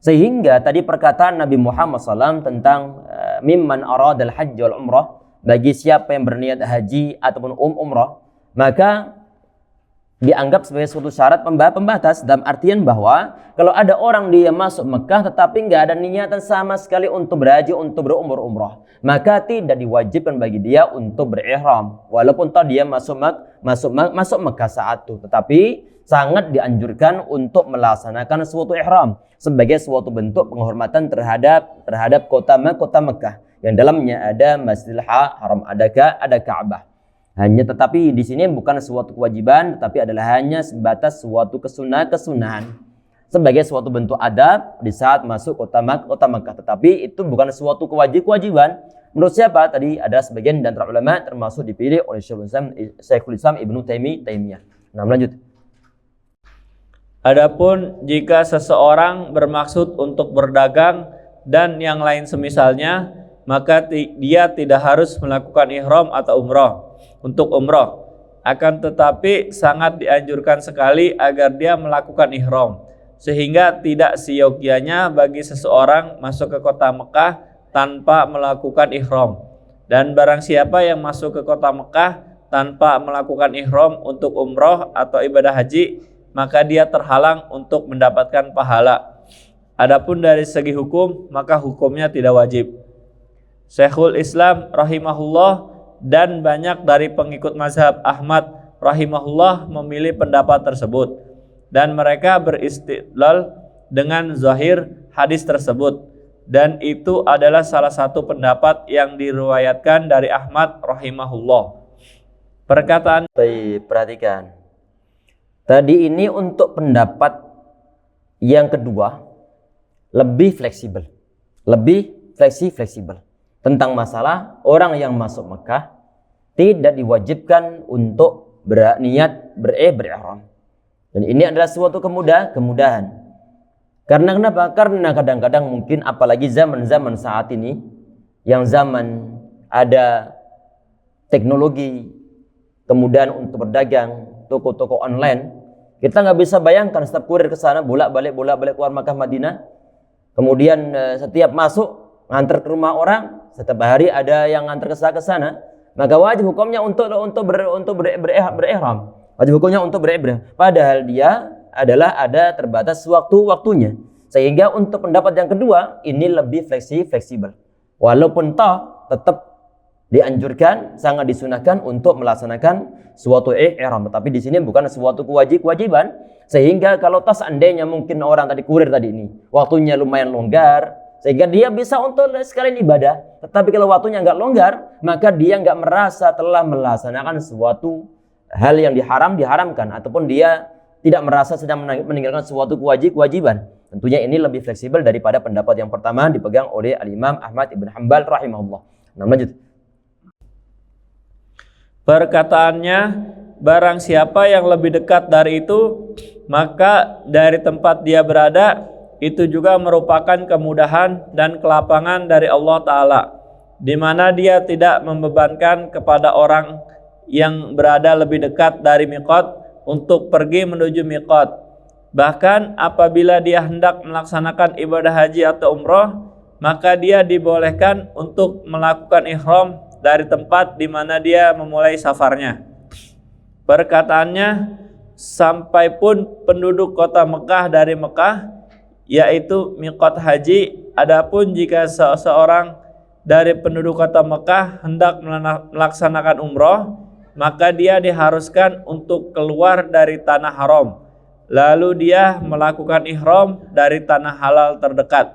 Sehingga tadi perkataan Nabi Muhammad SAW tentang mimman aradal hajj wal umrah, bagi siapa yang berniat haji ataupun umrah, maka dianggap sebagai suatu syarat pembatas, dalam artian bahwa kalau ada orang dia masuk Mekah tetapi nggak ada niatan sama sekali untuk berhaji, untuk berumrah, maka tidak diwajibkan bagi dia untuk berihram walaupun toh dia masuk Mekah saat itu, tetapi sangat dianjurkan untuk melaksanakan suatu ihram sebagai suatu bentuk penghormatan terhadap kota Mekah yang dalamnya ada Masjidil Haram, ada Ka'bah. Tetapi di sini bukan suatu kewajiban, tetapi adalah hanya sebatas suatu kesunahan sebagai suatu bentuk adab di saat masuk kota Mekah. Tetapi itu bukan suatu kewajiban. Menurut siapa? Tadi ada sebagian dan antara ulama termasuk dipilih oleh Syekhul Islam Ibnu Taimiyah. Nah, lanjut. Adapun jika seseorang bermaksud untuk berdagang dan yang lain semisalnya, maka dia tidak harus melakukan ihram atau umroh untuk umroh. Akan tetapi sangat dianjurkan sekali agar dia melakukan ihram, sehingga tidak seyogyanya bagi seseorang masuk ke kota Mekah tanpa melakukan ihram. Dan barang siapa yang masuk ke kota Mekah tanpa melakukan ihram untuk umroh atau ibadah haji, maka dia terhalang untuk mendapatkan pahala. Adapun dari segi hukum, maka hukumnya tidak wajib. Syekhul Islam rahimahullah dan banyak dari pengikut mazhab Ahmad rahimahullah memilih pendapat tersebut, dan mereka beristidlal dengan zahir hadis tersebut, dan itu adalah salah satu pendapat yang diriwayatkan dari Ahmad rahimahullah. Perkataan Perhatikan. Tadi ini untuk pendapat yang kedua lebih fleksibel tentang masalah orang yang masuk Mekah tidak diwajibkan untuk berniat berihram. Dan ini adalah suatu kemudahan. Karena kenapa? Karena kadang-kadang mungkin apalagi zaman-zaman saat ini yang zaman ada teknologi, kemudahan untuk berdagang, toko-toko online, kita nggak bisa bayangkan setiap kurir ke sana bolak-balik keluar Makkah Madinah, kemudian setiap masuk nganter ke rumah orang, setiap hari ada yang nganter ke sana, maka wajib hukumnya untuk berihram. Wajib hukumnya untuk berihram. Padahal dia adalah ada terbatas waktunya. Sehingga untuk pendapat yang kedua ini lebih fleksibel. Walaupun toh tetap dianjurkan, sangat disunahkan untuk melaksanakan suatu ihram, tetapi di sini bukan suatu kewajiban. Sehingga kalau tas seandainya mungkin orang kurir tadi ini waktunya lumayan longgar, sehingga dia bisa untuk sekalian ibadah. Tetapi kalau waktunya nggak longgar, maka dia nggak merasa telah melaksanakan suatu hal yang diharamkan, ataupun dia tidak merasa sedang meninggalkan suatu kewajiban. Tentunya ini lebih fleksibel daripada pendapat yang pertama dipegang oleh Al-Imam Ahmad ibn Hanbal rahimahullah. Nah, lanjut. Perkataannya, barang siapa yang lebih dekat dari itu, maka dari tempat dia berada itu juga merupakan kemudahan dan kelapangan dari Allah Ta'ala, di mana dia tidak membebankan kepada orang yang berada lebih dekat dari miqat untuk pergi menuju miqat. Bahkan apabila dia hendak melaksanakan ibadah haji atau umroh, maka dia dibolehkan untuk melakukan ihram dari tempat di mana dia memulai safarnya. Perkataannya, sampai pun penduduk kota Mekah dari Mekah, yaitu miqat haji. Adapun jika seseorang dari penduduk kota Mekah hendak melaksanakan umroh, maka dia diharuskan untuk keluar dari tanah haram, lalu dia melakukan ihram dari tanah halal terdekat.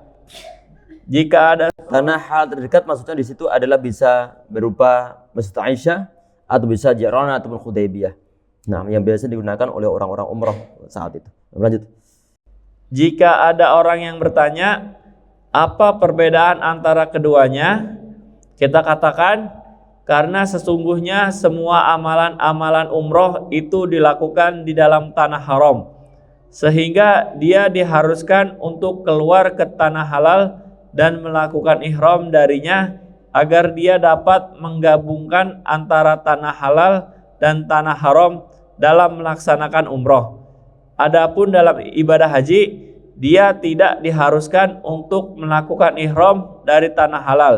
Jika ada tanah halal terdekat, maksudnya di situ adalah bisa berupa Masjid Aisyah atau bisa Ji'rana ataupun Hudaybiyah. Nah, yang biasa digunakan oleh orang-orang umroh saat itu. Lanjut. Jika ada orang yang bertanya, apa perbedaan antara keduanya? Kita katakan, karena sesungguhnya semua amalan-amalan umroh itu dilakukan di dalam tanah haram, sehingga dia diharuskan untuk keluar ke tanah halal dan melakukan ihram darinya, agar dia dapat menggabungkan antara tanah halal dan tanah haram dalam melaksanakan umroh. Adapun dalam ibadah haji, dia tidak diharuskan untuk melakukan ihram dari tanah halal,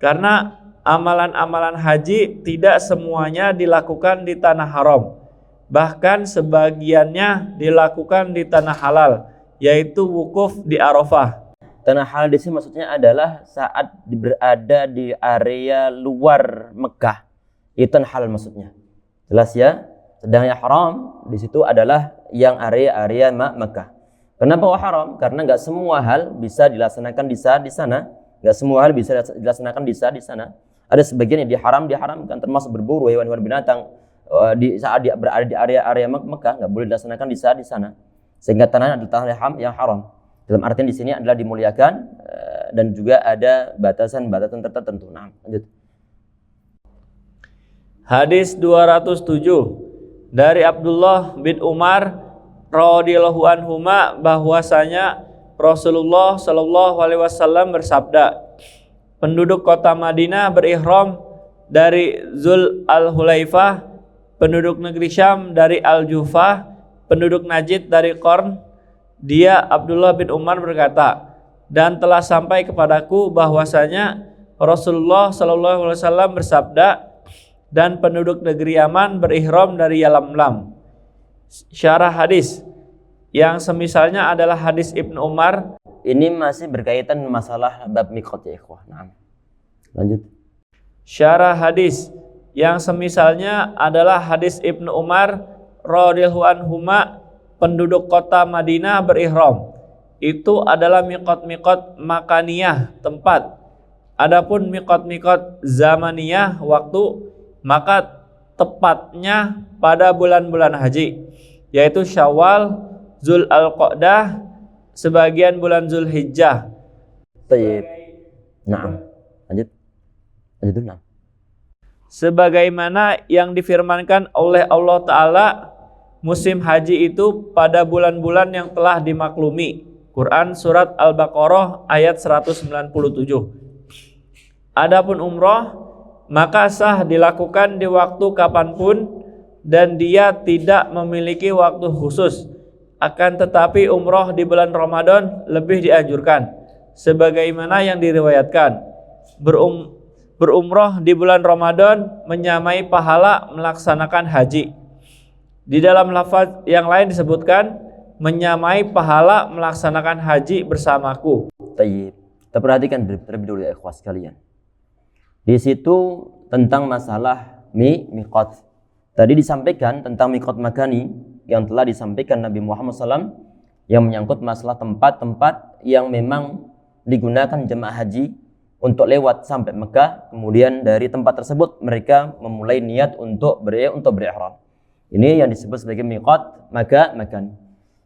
karena amalan-amalan haji tidak semuanya dilakukan di tanah haram, bahkan sebagiannya dilakukan di tanah halal, yaitu wukuf di Arafah. Tanah halal di sini maksudnya adalah saat berada di area luar Mekah, itu tanah halal maksudnya. Jelas ya? Sedang yang haram di situ adalah yang area-area Mekah. Kenapa haram? Karena nggak semua hal bisa dilaksanakan di sana. Nggak semua hal bisa dilaksanakan di sana. Ada sebagian yang diharamkan, termasuk berburu hewan-hewan binatang di saat dia berada di area-area Mekah, nggak boleh dilaksanakan di sana. Sehingga tanahnya adalah tanah yang haram. Dalam artian di sini adalah dimuliakan dan juga ada batasan-batasan tertentu. Nah, lanjut. Hadis 207 dari Abdullah bin Umar radhiyallahu anhuma bahwasanya Rasulullah Shallallahu alaihi wasallam bersabda, penduduk kota Madinah berihram dari Zul Al-Hulaifah, penduduk negeri Syam dari Al-Juhfah, penduduk Najd dari Qarn. Dia Abdullah bin Umar berkata, dan telah sampai kepadaku bahwasanya Rasulullah Shallallahu alaihi wasallam bersabda, dan penduduk negeri Yaman berihram dari Yalamlam. Syarah hadis yang semisalnya adalah hadis Ibnu Umar. Ini masih berkaitan masalah bab miqat ya ikhwah. Nah, lanjut. Syarah hadis yang semisalnya adalah hadis Ibnu Umar radhiyallahu anhuma, penduduk kota Madinah berihram. Itu adalah miqat-miqat makaniyah, tempat. Adapun miqat-miqat zamaniyah, waktu, maka tepatnya pada bulan-bulan haji, yaitu Syawal, Zul Al-Qa'dah, sebagian bulan Zulhijjah. Baik. Nah, lanjut dulu. Nah. Sebagaimana yang difirmankan oleh Allah Ta'ala, musim haji itu pada bulan-bulan yang telah dimaklumi. Quran surat Al-Baqarah ayat 197. Adapun umroh, maka sah dilakukan di waktu kapanpun dan dia tidak memiliki waktu khusus. Akan tetapi umroh di bulan Ramadan lebih dianjurkan, sebagaimana yang diriwayatkan. Berumroh di bulan Ramadan menyamai pahala melaksanakan haji. Di dalam lafaz yang lain disebutkan menyamai pahala melaksanakan haji bersamaku. Baik. Kita perhatikan terlebih dulu ya ikhwah sekalian. Di situ tentang masalah miqat. Tadi disampaikan tentang miqat makani yang telah disampaikan Nabi Muhammad SAW, yang menyangkut masalah tempat-tempat yang memang digunakan jemaah haji untuk lewat sampai Mekah. Kemudian dari tempat tersebut mereka memulai niat untuk berihram. Ini yang disebut sebagai miqat makani.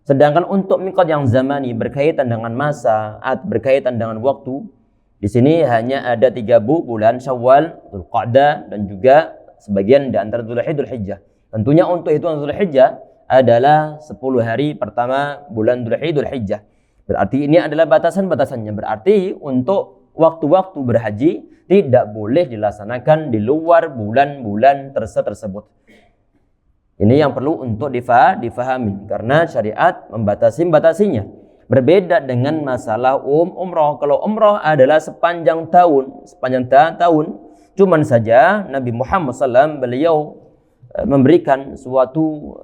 Sedangkan untuk miqat yang zamani berkaitan dengan masa atau berkaitan dengan waktu, di sini hanya ada 3 bulan, Syawal, Dzulqa'dah, dan juga sebagian di antara Dzulhijjah. Tentunya untuk hitungan Dzulhijjah adalah 10 hari pertama bulan Dzulhijjah. Berarti ini adalah batasan-batasannya. Berarti untuk waktu-waktu berhaji tidak boleh dilaksanakan di luar bulan-bulan tersebut. Ini yang perlu untuk difahami, karena syariat membatasinya. Berbeda dengan masalah umroh. Kalau umroh adalah sepanjang tahun, cuman saja Nabi Muhammad SAW beliau memberikan suatu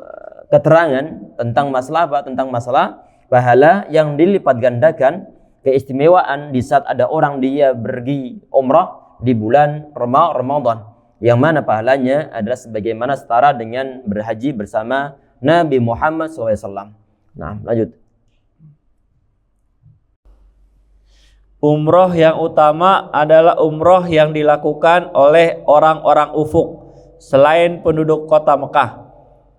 keterangan tentang masalah apa? Tentang masalah pahala yang dilipat gandakan, keistimewaan di saat ada orang dia pergi umrah di bulan Ramadan, yang mana pahalanya adalah sebagaimana setara dengan berhaji bersama Nabi Muhammad SAW. Nah, lanjut. Umroh yang utama adalah umroh yang dilakukan oleh orang-orang ufuk selain penduduk kota Mekah.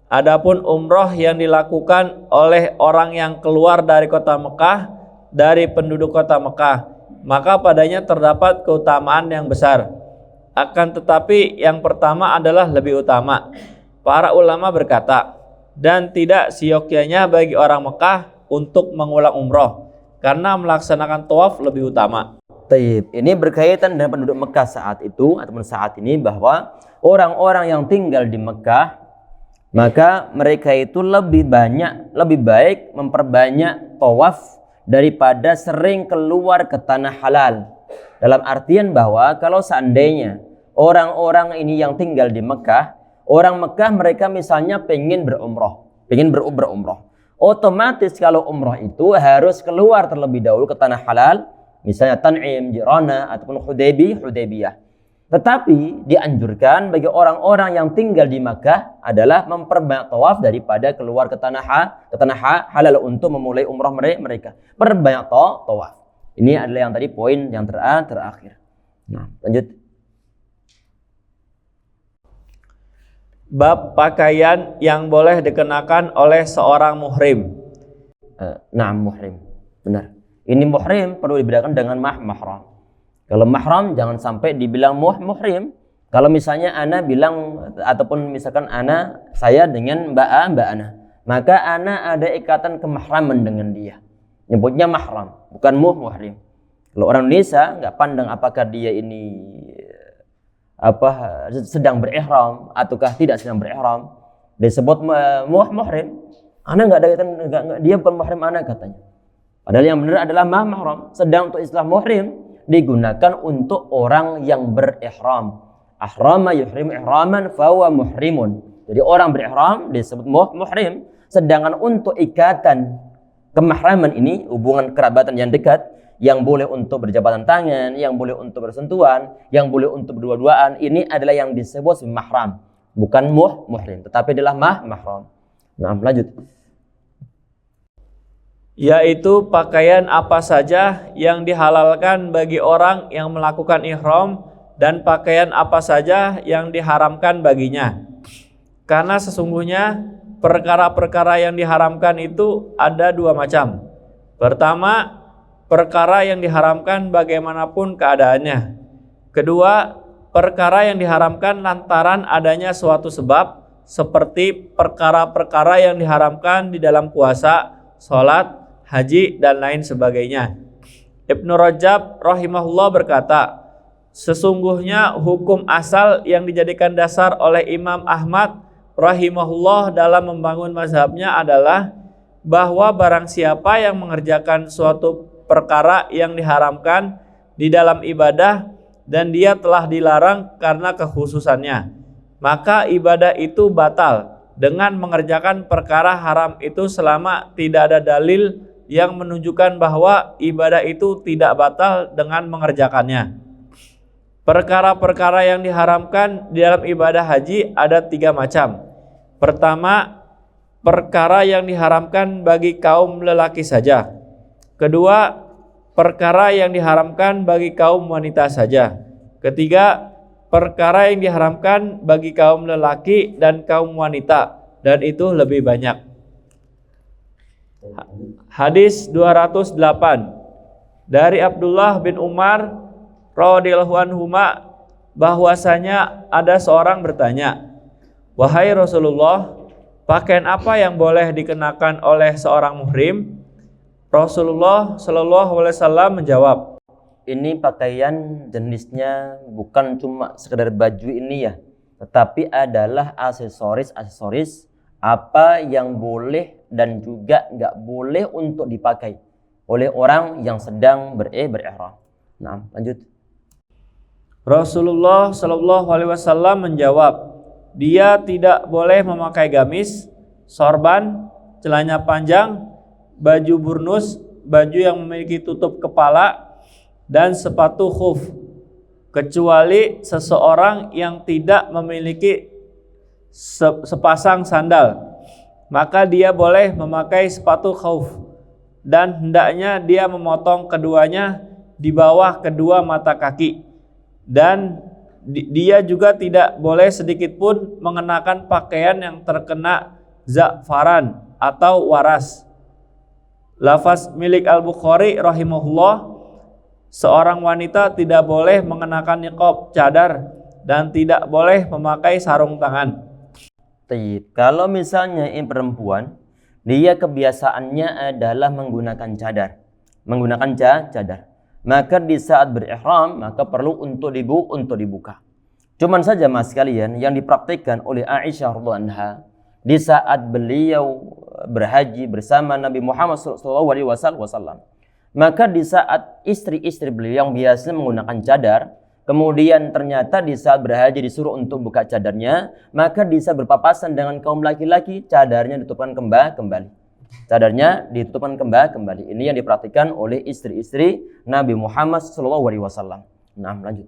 Adapun umroh yang dilakukan oleh orang yang keluar dari kota Mekah, dari penduduk kota Mekah, maka padanya terdapat keutamaan yang besar. Akan tetapi yang pertama adalah lebih utama. Para ulama berkata, dan tidak siokianya bagi orang Mekah untuk mengulang umroh, karena melaksanakan tawaf lebih utama. Taib. Ini berkaitan dengan penduduk Mekah saat itu ataupun saat ini, bahwa orang-orang yang tinggal di Mekah, maka mereka itu lebih baik memperbanyak tawaf daripada sering keluar ke tanah halal. Dalam artian bahwa kalau seandainya orang-orang ini yang tinggal di Mekah, orang Mekah mereka misalnya pengen berumroh, otomatis kalau umroh itu harus keluar terlebih dahulu ke tanah halal, misalnya Tan'im, Jirana ataupun Hudaybiyah. Tetapi dianjurkan bagi orang-orang yang tinggal di Makkah adalah memperbanyak tawaf daripada keluar ke tanah halal untuk memulai umrah mereka. Perbanyak tawaf. Ini adalah yang tadi poin yang terakhir. Nah, lanjut. Bab pakaian yang boleh dikenakan oleh seorang muhrim. Muhrim. Benar. Ini muhrim perlu dibedakan dengan mahram. Kalau mahram jangan sampai dibilang muhrim. Kalau misalnya ana bilang ataupun misalkan saya dengan Mbak Ana, maka ana ada ikatan kemahraman dengan dia. Nyebutnya mahram, bukan muhrim. Kalau orang Indonesia nggak pandang apakah dia ini sedang berihram ataukah tidak sedang berihram, disebut muhrim. Ana nggak ada ikatan, dia bukan muhrim ana katanya. Padahal yang benar adalah mahram. Sedang untuk istilah muhrim digunakan untuk orang yang berihram. Ahrama yuhrim ihraman fahuwa muhrimun. Jadi orang berihram disebut muhrim. Sedangkan untuk ikatan kemahraman ini, hubungan kerabatan yang dekat, yang boleh untuk berjabatan tangan, yang boleh untuk bersentuhan, yang boleh untuk berdua-duaan, ini adalah yang disebut mahram, bukan muhrim, tetapi adalah mahram. Nah, lanjut. Yaitu pakaian apa saja yang dihalalkan bagi orang yang melakukan ihram, dan pakaian apa saja yang diharamkan baginya. Karena sesungguhnya perkara-perkara yang diharamkan itu ada dua macam. Pertama, perkara yang diharamkan bagaimanapun keadaannya. Kedua, perkara yang diharamkan lantaran adanya suatu sebab, seperti perkara-perkara yang diharamkan di dalam puasa, sholat, haji, dan lain sebagainya. Ibnu Rajab rahimahullah berkata, sesungguhnya hukum asal yang dijadikan dasar oleh Imam Ahmad rahimahullah dalam membangun mazhabnya adalah bahwa barang siapa yang mengerjakan suatu perkara yang diharamkan di dalam ibadah dan dia telah dilarang karena kekhususannya, maka ibadah itu batal dengan mengerjakan perkara haram itu selama tidak ada dalil yang menunjukkan bahwa ibadah itu tidak batal dengan mengerjakannya. Perkara-perkara yang diharamkan di dalam ibadah haji ada tiga macam. Pertama, perkara yang diharamkan bagi kaum lelaki saja. Kedua, perkara yang diharamkan bagi kaum wanita saja. Ketiga, perkara yang diharamkan bagi kaum lelaki dan kaum wanita, dan itu lebih banyak. Hadis 208 dari Abdullah bin Umar radhiyallahu anhuma bahwasanya ada seorang bertanya, "Wahai Rasulullah, pakaian apa yang boleh dikenakan oleh seorang muhrim?" Rasulullah Shallallahu alaihi wasallam menjawab, ini pakaian jenisnya bukan cuma sekedar baju ini ya, tetapi adalah aksesoris apa yang boleh dan juga nggak boleh untuk dipakai oleh orang yang sedang berihram. Nah, lanjut. Rasulullah Shallallahu alaihi wasallam menjawab, dia tidak boleh memakai gamis, sorban, celana panjang, baju burnus, baju yang memiliki tutup kepala, dan sepatu khuf, kecuali seseorang yang tidak memiliki sepasang sandal, maka dia boleh memakai sepatu khuf, dan hendaknya dia memotong keduanya di bawah kedua mata kaki, dan dia juga tidak boleh sedikit pun mengenakan pakaian yang terkena za'faran atau waras. Lafaz milik Al-Bukhari rahimahullah, seorang wanita tidak boleh mengenakan niqab, cadar, dan tidak boleh memakai sarung tangan. Kalau misalnya ini perempuan, dia kebiasaannya adalah menggunakan cadar, cadar. Maka di saat berihram, maka perlu untuk dibuka. Cuman saja mas sekalian, yang dipraktikkan oleh Aisyah radhiyallahu anha di saat beliau berhaji bersama Nabi Muhammad SAW, maka di saat istri-istri beliau yang biasa menggunakan cadar, kemudian ternyata di saat berhaji disuruh untuk buka cadarnya, maka bisa berpapasan dengan kaum laki-laki, cadarnya ditutupkan kembali. Cadarnya ditutupkan kembali. Ini yang diperhatikan oleh istri-istri Nabi Muhammad SAW. Nah, lanjut.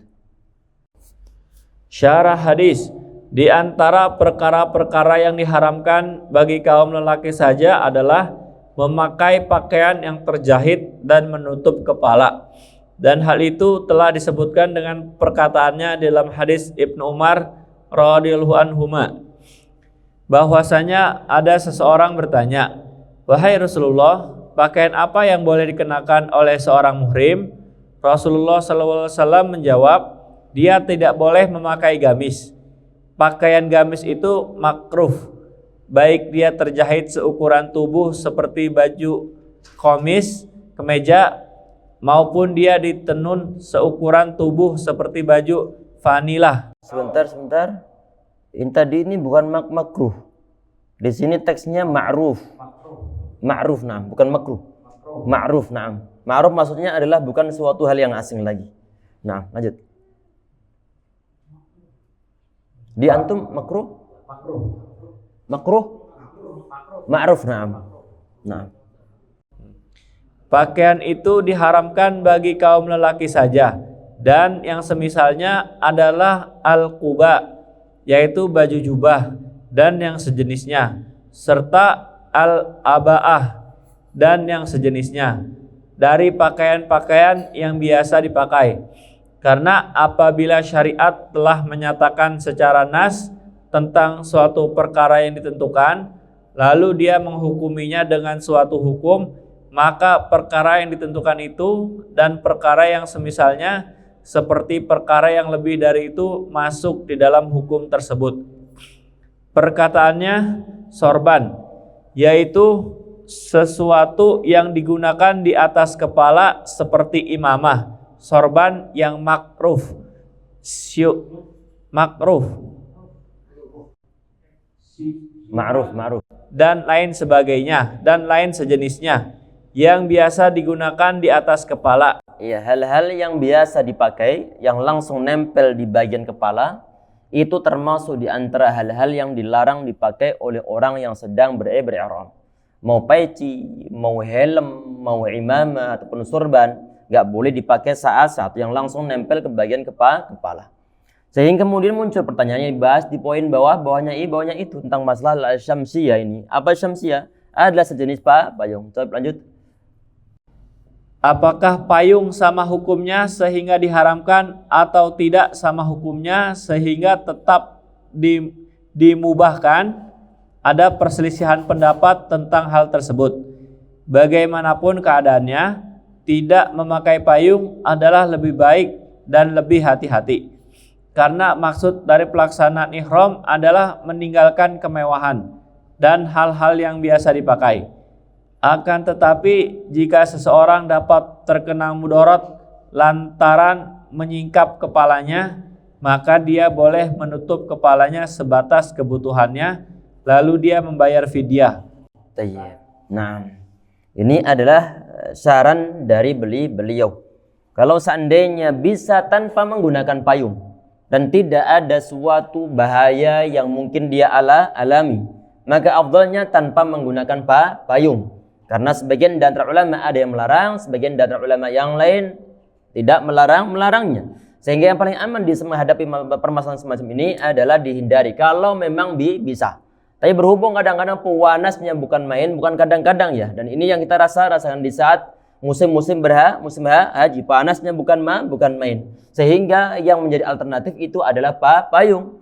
Syarah hadis. Di antara perkara-perkara yang diharamkan bagi kaum lelaki saja adalah memakai pakaian yang terjahit dan menutup kepala. Dan hal itu telah disebutkan dengan perkataannya dalam hadis Ibnu Umar radhiyallahu anhuma, bahwasanya ada seseorang bertanya, "Wahai Rasulullah, pakaian apa yang boleh dikenakan oleh seorang muhrim?" Rasulullah SAW menjawab, "Dia tidak boleh memakai gamis. Pakaian gamis itu makruh, baik dia terjahit seukuran tubuh seperti baju komis, kemeja, maupun dia ditenun seukuran tubuh seperti baju vanilah." Sebentar. Ini tadi ini bukan makruh. Di sini teksnya ma'ruf. Ma'ruf, nah, bukan makruh. Ma'ruf, nah. Ma'ruf maksudnya adalah bukan suatu hal yang asing lagi. Nah, lanjut. Di antum makruh? Makruh? Ma'ruf, nah. Nah. Pakaian itu diharamkan bagi kaum lelaki saja, dan yang semisalnya adalah al-quba, yaitu baju jubah dan yang sejenisnya, serta al-aba'ah dan yang sejenisnya dari pakaian-pakaian yang biasa dipakai. Karena apabila syariat telah menyatakan secara nas tentang suatu perkara yang ditentukan, lalu dia menghukuminya dengan suatu hukum, maka perkara yang ditentukan itu dan perkara yang semisalnya seperti perkara yang lebih dari itu masuk di dalam hukum tersebut. Perkataannya sorban, yaitu sesuatu yang digunakan di atas kepala seperti imamah. Sorban yang makruh, Ma'ruf. Dan lain sebagainya, dan lain sejenisnya yang biasa digunakan di atas kepala. Iya, hal-hal yang biasa dipakai yang langsung nempel di bagian kepala itu termasuk di antara hal-hal yang dilarang dipakai oleh orang yang sedang berihram. Mau peci, mau helm, mau imamah ataupun surban, nggak boleh dipakai saat yang langsung nempel ke bagian kepala. Sehingga kemudian muncul pertanyaan yang dibahas di poin bawahnya itu tentang masalah syamsiyah ini. Apa syamsiyah? Adalah sejenis payung. Coba lanjut. Apakah payung sama hukumnya sehingga diharamkan atau tidak sama hukumnya sehingga tetap dimubahkan? Ada perselisihan pendapat tentang hal tersebut. Bagaimanapun keadaannya, tidak memakai payung adalah lebih baik dan lebih hati-hati. Karena maksud dari pelaksanaan ihram adalah meninggalkan kemewahan dan hal-hal yang biasa dipakai. Akan tetapi jika seseorang dapat terkena mudarat lantaran menyingkap kepalanya, maka dia boleh menutup kepalanya sebatas kebutuhannya, lalu dia membayar fidyah. Nah, ini adalah saran dari beliau. Kalau seandainya bisa tanpa menggunakan payung dan tidak ada suatu bahaya yang mungkin dia alami, maka afdalnya tanpa menggunakan payung. Karena sebagian dari ulama ada yang melarang, sebagian dari ulama yang lain tidak melarangnya. Sehingga yang paling aman di menghadapi permasalahan semacam ini adalah dihindari kalau memang bisa. Tapi berhubung kadang-kadang pewanasnya bukan main, bukan kadang-kadang ya. Dan ini yang kita rasakan di saat musim haji, panasnya bukan main. Sehingga yang menjadi alternatif itu adalah payung.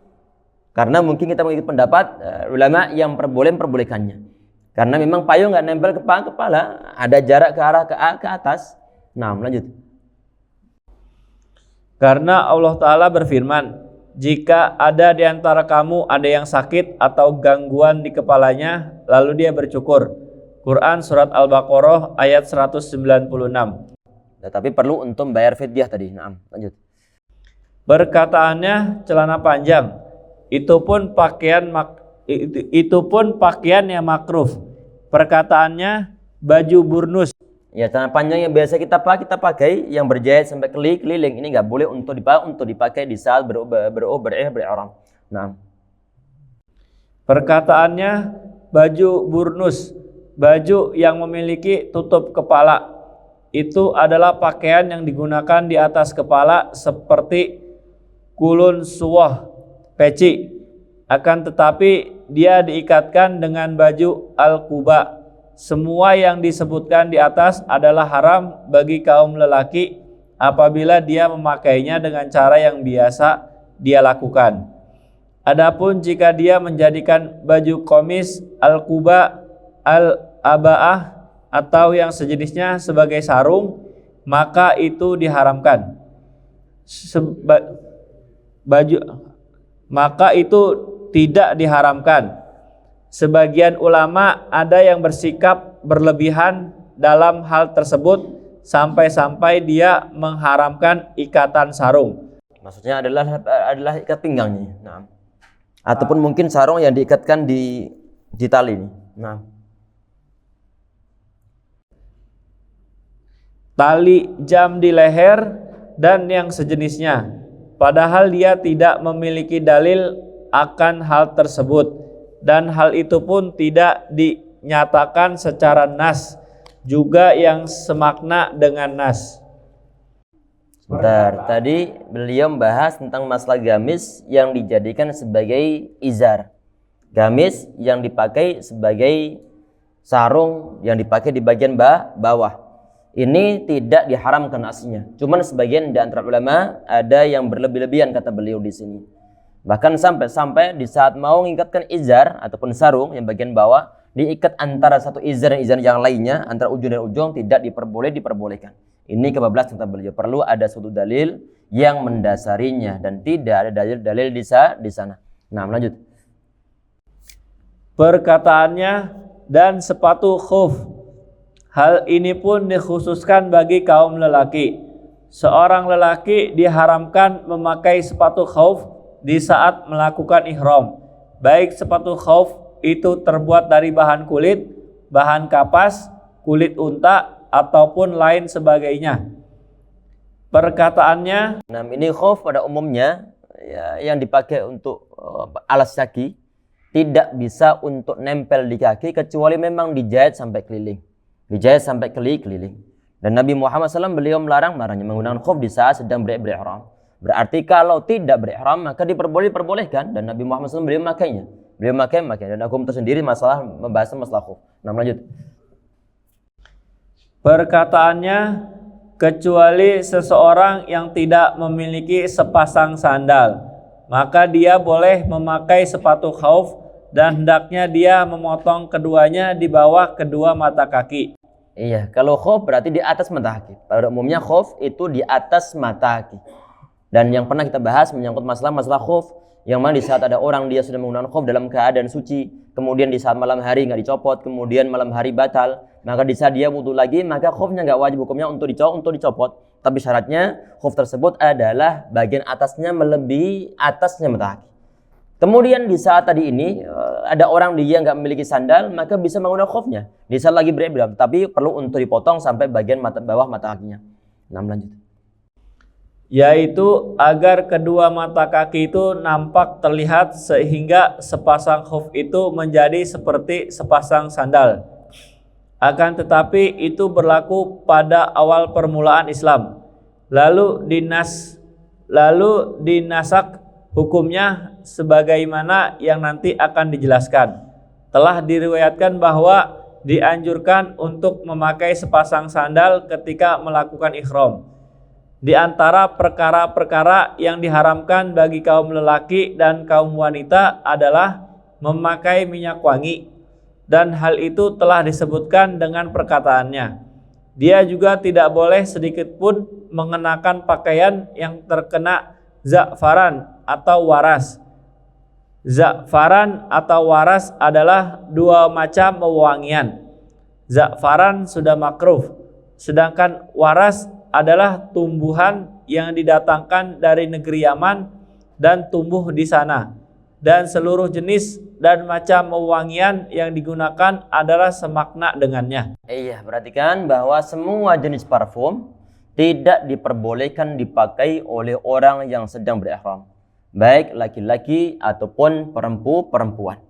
Karena mungkin kita mengikuti pendapat ulama yang memperbolehkannya. Karena memang payung nggak nempel ke kepala, ada jarak ke arah ke atas. Nah, lanjut. Karena Allah Ta'ala berfirman, jika ada di antara kamu ada yang sakit atau gangguan di kepalanya, lalu dia bercukur. Quran Surat Al-Baqarah ayat 196. Tapi perlu untuk bayar fidyah tadi. Nah, lanjut. Perkataannya celana panjang, itu pun pakaian yang makruh. Perkataannya baju burnus. Ya, celana panjang yang biasa kita pakai yang berjahit sampai keliling, ini nggak boleh untuk dipakai di saat berihram. Nah. Perkataannya baju burnus, baju yang memiliki tutup kepala. Itu adalah pakaian yang digunakan di atas kepala seperti kulun suwah, peci. Akan tetapi dia diikatkan dengan baju al-quba. Semua yang disebutkan di atas adalah haram bagi kaum lelaki apabila dia memakainya dengan cara yang biasa dia lakukan. Adapun jika dia menjadikan baju komis, al-quba, al-aba'ah atau yang sejenisnya sebagai sarung, maka itu diharamkan. Maka itu tidak diharamkan. Sebagian ulama ada yang bersikap berlebihan dalam hal tersebut sampai-sampai dia mengharamkan ikatan sarung. Maksudnya adalah ikat pinggangnya. Nah. Ataupun mungkin sarung yang diikatkan di tali. Nah. Tali jam di leher dan yang sejenisnya. Padahal dia tidak memiliki dalil akan hal tersebut. Dan hal itu pun tidak dinyatakan secara nas, juga yang semakna dengan nas. Sebentar, tadi beliau membahas tentang masalah gamis yang dijadikan sebagai izar, gamis yang dipakai sebagai sarung yang dipakai di bagian bawah. Ini tidak diharamkan aslinya. Cuman sebagian di antara ulama ada yang berlebih-lebihan kata beliau di sini. Bahkan sampai di saat mau mengikatkan izar ataupun sarung yang bagian bawah diikat antara satu izar dan izar yang lainnya, antara ujung dan ujung tidak diperbolehkan. Ini kebablasan kata beliau. Perlu ada suatu dalil yang mendasarinya dan tidak ada dalil di sana. Nah, lanjut. Perkataannya dan sepatu khuf. Hal ini pun dikhususkan bagi kaum lelaki. Seorang lelaki diharamkan memakai sepatu khuf di saat melakukan ihram. Baik sepatu khauf itu terbuat dari bahan kulit, bahan kapas, kulit unta ataupun lain sebagainya. Perkataannya, nah ini khauf pada umumnya ya, yang dipakai untuk alas kaki, tidak bisa untuk nempel di kaki kecuali memang dijahit sampai keliling. Dijahit sampai keliling. Dan Nabi Muhammad SAW beliau melarangnya menggunakan khauf di saat sedang berihram. Berarti kalau tidak berihram maka diperbolehkan, dan Nabi Muhammad SAW beliau memakainya. Beliau memakai dan aku tersendiri membahas masalah khuf. Nah, lanjut. Perkataannya kecuali seseorang yang tidak memiliki sepasang sandal, maka dia boleh memakai sepatu khauf dan hendaknya dia memotong keduanya di bawah kedua mata kaki. Iya, kalau khauf berarti di atas mata kaki. Pada umumnya khauf itu di atas mata kaki. Dan yang pernah kita bahas menyangkut masalah khuf, yang mana di saat ada orang dia sudah menggunakan khuf dalam keadaan suci, kemudian di saat malam hari nggak dicopot, kemudian malam hari batal, maka di saat dia wudu lagi, maka khufnya nggak wajib hukumnya untuk dicopot. Tapi syaratnya khuf tersebut adalah bagian atasnya melebihi atasnya mata kaki. Kemudian di saat tadi ini ada orang dia nggak memiliki sandal, maka bisa menggunakan khufnya di saat lagi berihram, tapi perlu untuk dipotong sampai bagian bawah mata kakinya. Nah, lanjut. Yaitu agar kedua mata kaki itu nampak terlihat sehingga sepasang khuf itu menjadi seperti sepasang sandal. Akan tetapi itu berlaku pada awal permulaan Islam. Lalu dinasak hukumnya sebagaimana yang nanti akan dijelaskan. Telah diriwayatkan bahwa dianjurkan untuk memakai sepasang sandal ketika melakukan ihram. Di antara perkara-perkara yang diharamkan bagi kaum lelaki dan kaum wanita adalah memakai minyak wangi, dan hal itu telah disebutkan dengan perkataannya. Dia juga tidak boleh sedikit pun mengenakan pakaian yang terkena za'faran atau waras. Za'faran atau waras adalah dua macam wewangian. Za'faran sudah makruh, sedangkan waras adalah tumbuhan yang didatangkan dari negeri Yaman dan tumbuh di sana. Dan seluruh jenis dan macam wewangian yang digunakan adalah semakna dengannya. Iya, perhatikan bahwa semua jenis parfum tidak diperbolehkan dipakai oleh orang yang sedang berihram, baik laki-laki ataupun perempuan.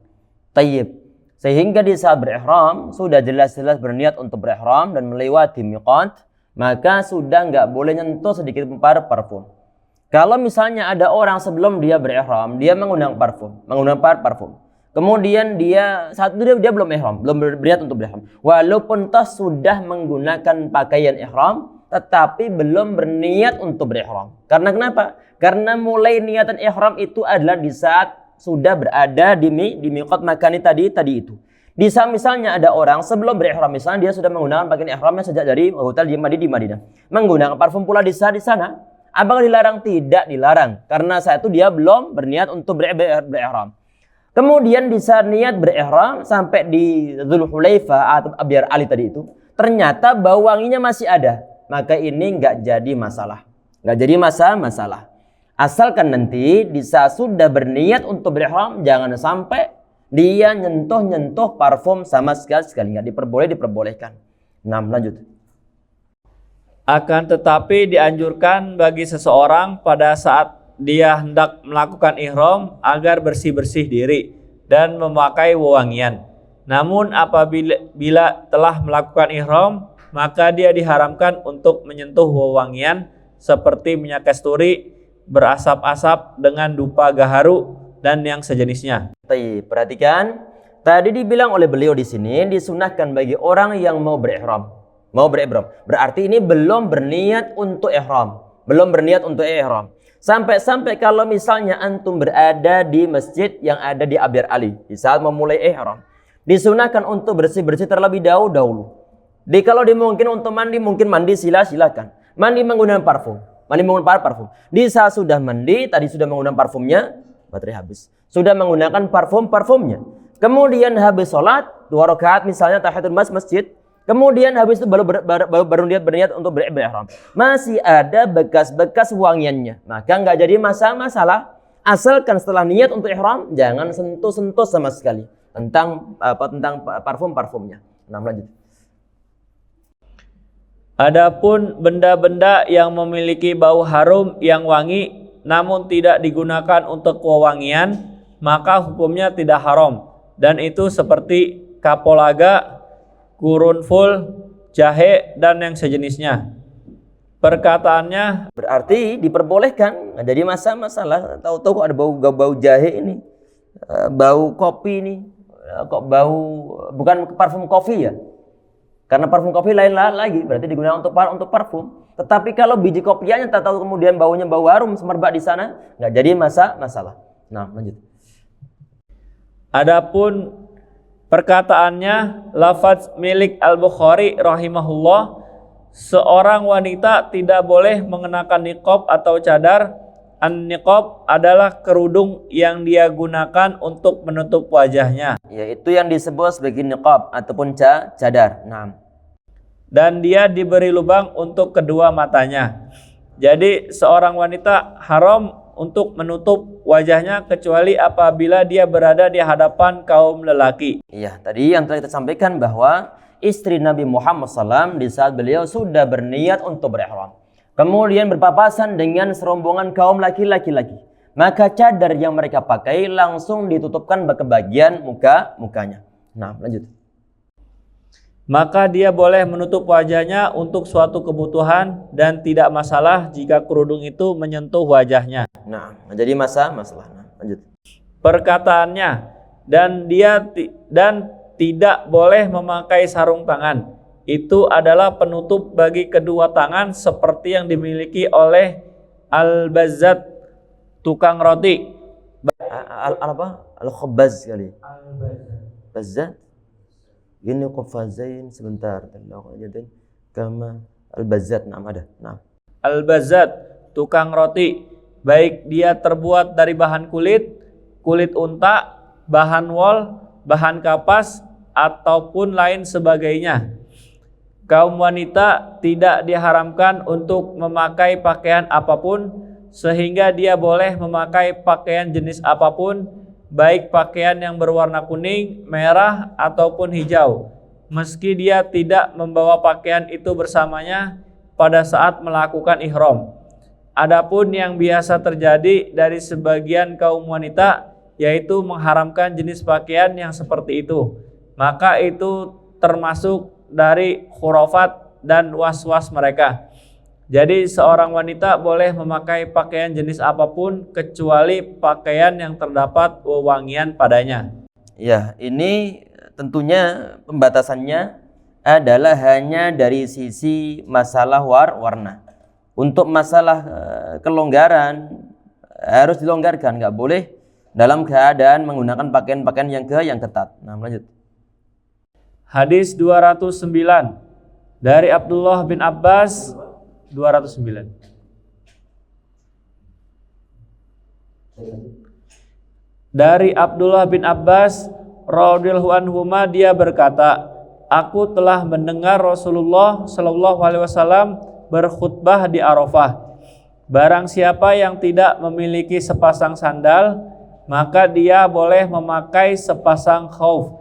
Tayyib. Sehingga di saat berihram sudah jelas-jelas berniat untuk berihram dan melewati miqat, maka sudah nggak boleh nyentuh sedikit pun parfum. Kalau misalnya ada orang sebelum dia berihram, dia menggunakan parfum. Kemudian saat itu dia belum ihram, belum berniat untuk berihram. Walaupun toh sudah menggunakan pakaian ihram, tetapi belum berniat untuk berihram. Karena kenapa? Karena mulai niatan ihram itu adalah di saat sudah berada di miqat makani tadi itu. Di saat misalnya ada orang sebelum berihram, misalnya dia sudah menggunakan pakaian ihramnya sejak dari hotel di Madinah, menggunakan parfum pula di sana, apakah dilarang? Tidak dilarang, karena saat itu dia belum berniat untuk berihram. Kemudian di saat niat berihram sampai di Dzulhulaifah atau Abyar Ali tadi itu, ternyata bau wanginya masih ada, maka ini nggak jadi masalah, masalah. Asalkan nanti di saat sudah berniat untuk berihram, jangan sampai dia nyentuh parfum sama sekali nggak diperbolehkan. Nah, lanjut. Akan tetapi dianjurkan bagi seseorang pada saat dia hendak melakukan ihram agar bersih-bersih diri dan memakai wewangian. Namun apabila telah melakukan ihram, maka dia diharamkan untuk menyentuh wewangian seperti minyak kasturi, berasap-asap dengan dupa gaharu dan yang sejenisnya. Perhatikan, tadi dibilang oleh beliau di sini disunahkan bagi orang yang mau berihram. Berarti ini belum berniat untuk ihram. Sampai kalau misalnya antum berada di masjid yang ada di Abyar Ali di saat memulai ihram, disunahkan untuk bersih-bersih terlebih dahulu. Kalau dimungkinkan untuk mandi silakan. Mandi menggunakan parfum. Di saat sudah mandi, tadi sudah menggunakan parfumnya, baterai habis. Sudah menggunakan parfumnya. Kemudian habis sholat 2 rakaat misalnya tahiyatul masjid. Kemudian habis itu baru berniat untuk berihram. Masih ada bekas-bekas wangiannya, maka nggak jadi masalah. Asalkan setelah niat untuk ihram jangan sentuh sama sekali tentang parfumnya. Nah, lanjut. Adapun benda-benda yang memiliki bau harum yang wangi namun tidak digunakan untuk wewangian, maka hukumnya tidak haram, dan itu seperti kapolaga, kurunful, jahe dan yang sejenisnya. Perkataannya berarti diperbolehkan, nggak jadi masalah. Tahu-tahu ada bau jahe ini, bau kopi ini, kok bau bukan parfum kopi ya? Karena parfum kopi lain lagi, berarti digunakan untuk parfum. Tetapi kalau biji kopiannya tak tahu kemudian baunya bau harum semerbak di sana, nggak jadi masalah. Nah, lanjut. Adapun perkataannya, lafaz milik Al-Bukhari rahimahullah, seorang wanita tidak boleh mengenakan niqab atau cadar. An-niqab adalah kerudung yang dia gunakan untuk menutup wajahnya, yaitu yang disebut sebagai niqab ataupun cadar. Nah. Dan dia diberi lubang untuk kedua matanya. Jadi seorang wanita haram untuk menutup wajahnya kecuali apabila dia berada di hadapan kaum lelaki. Iya, tadi yang telah kita sampaikan bahwa istri Nabi Muhammad SAW di saat beliau sudah berniat untuk berihram, kemudian berpapasan dengan serombongan kaum laki-laki, maka cadar yang mereka pakai langsung ditutupkan ke bagian mukanya. Nah, lanjut. Maka dia boleh menutup wajahnya untuk suatu kebutuhan dan tidak masalah jika kerudung itu menyentuh wajahnya. Nah, jadi masalah. Nah, lanjut. Perkataannya, dan tidak boleh memakai sarung tangan. itu adalah penutup bagi kedua tangan seperti yang dimiliki oleh al-bazzat, tukang roti. Apa? Al-khabbaz kali. Bazzat. Ini qafazain sebentar. Kama al-bazzat, ada. Al-bazzat, tukang roti, baik dia terbuat dari bahan kulit unta, bahan wol, bahan kapas, ataupun lain sebagainya. Kaum wanita tidak diharamkan untuk memakai pakaian apapun, sehingga dia boleh memakai pakaian jenis apapun, baik pakaian yang berwarna kuning, merah, ataupun hijau, meski dia tidak membawa pakaian itu bersamanya pada saat melakukan ihram. Adapun yang biasa terjadi dari sebagian kaum wanita, yaitu mengharamkan jenis pakaian yang seperti itu, maka itu termasuk dari khurafat dan was-was mereka. Jadi seorang wanita boleh memakai pakaian jenis apapun kecuali pakaian yang terdapat wewangian padanya. Ya, ini tentunya pembatasannya adalah hanya dari sisi masalah warna. Untuk masalah kelonggaran harus dilonggarkan, nggak boleh dalam keadaan menggunakan pakaian-pakaian yang ketat. Nah, lanjut. Hadis 209 dari Abdullah bin Abbas. 209. Dari Abdullah bin Abbas radhiyallahu anhuma, dia berkata, aku telah mendengar Rasulullah sallallahu alaihi wasallam berkhutbah di Arafah. Barang siapa yang tidak memiliki sepasang sandal, maka dia boleh memakai sepasang khauf.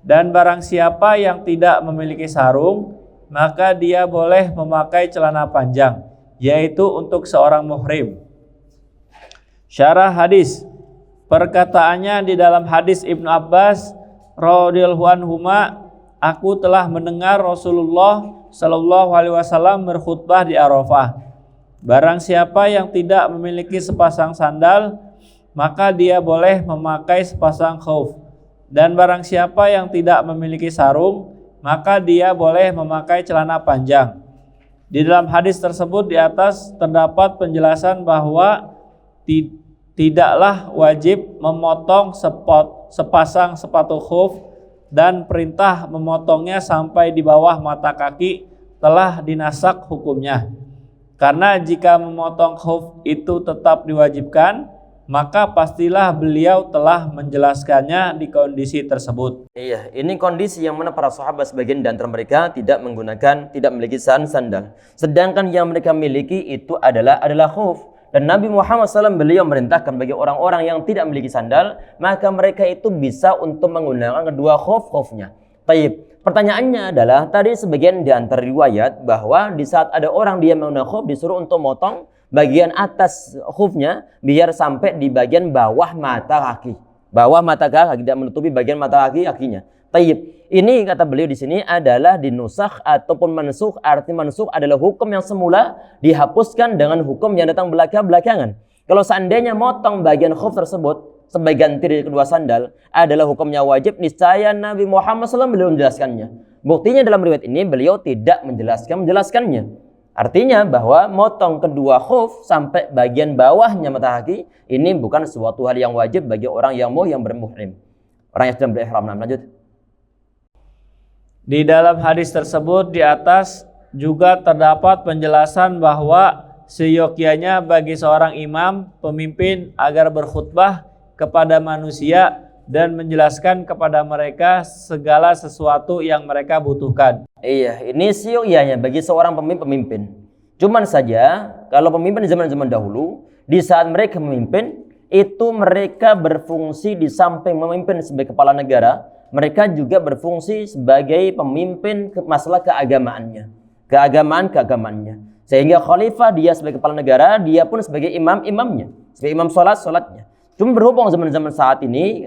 Dan barang siapa yang tidak memiliki sarung, maka dia boleh memakai celana panjang, yaitu untuk seorang muhrim. Syarah hadis. Perkataannya di dalam hadis Ibnu Abbas radhiyallahu anhuma, aku telah mendengar Rasulullah sallallahu alaihi wasallam berkhutbah di Arafah. Barang siapa yang tidak memiliki sepasang sandal, maka dia boleh memakai sepasang khauf. Dan barang siapa yang tidak memiliki sarung, maka dia boleh memakai celana panjang. Di dalam hadis tersebut di atas terdapat penjelasan bahwa tidaklah wajib memotong sepasang sepatu khuf, dan perintah memotongnya sampai di bawah mata kaki telah dinasak hukumnya. Karena jika memotong khuf itu tetap diwajibkan, maka pastilah beliau telah menjelaskannya di kondisi tersebut. Iya, ini kondisi yang mana para sahabat sebagian di antara mereka tidak memiliki sandal. Sedangkan yang mereka miliki itu adalah khuf. Dan Nabi Muhammad SAW beliau merintahkan bagi orang-orang yang tidak memiliki sandal, maka mereka itu bisa untuk menggunakan kedua khuf-khufnya. Taib. Pertanyaannya adalah, tadi sebagian di antara riwayat bahwa di saat ada orang dia menggunakan khuf disuruh untuk motong bagian atas khufnya biar sampai di bagian bawah mata kaki. Bawah mata kaki, tidak menutupi bagian mata kakinya. Taib. Ini kata beliau di sini adalah dinusakh ataupun mansukh. Arti mansukh adalah hukum yang semula dihapuskan dengan hukum yang datang belakangan. Kalau seandainya motong bagian khuf tersebut sebagai ganti dari kedua sandal adalah hukumnya wajib, niscaya Nabi Muhammad SAW belum menjelaskannya. Buktinya dalam riwayat ini beliau tidak menjelaskannya. Artinya bahwa motong kedua khuf sampai bagian bawahnya mata kaki ini bukan suatu hal yang wajib bagi orang yang bermuhrim, orang yang sedang berihram. Nah, lanjut. Di dalam hadis tersebut di atas juga terdapat penjelasan bahwa seyogyanya bagi seorang imam pemimpin agar berkhutbah kepada manusia dan menjelaskan kepada mereka segala sesuatu yang mereka butuhkan. Iya, ini seyogyanya bagi seorang pemimpin. Cuman saja kalau pemimpin di zaman-zaman dahulu, di saat mereka memimpin, itu mereka berfungsi di samping memimpin sebagai kepala negara, mereka juga berfungsi sebagai pemimpin masalah keagamaannya. Sehingga khalifah dia sebagai kepala negara, dia pun sebagai imamnya, sebagai imam sholatnya. Cuma berhubung zaman-zaman saat ini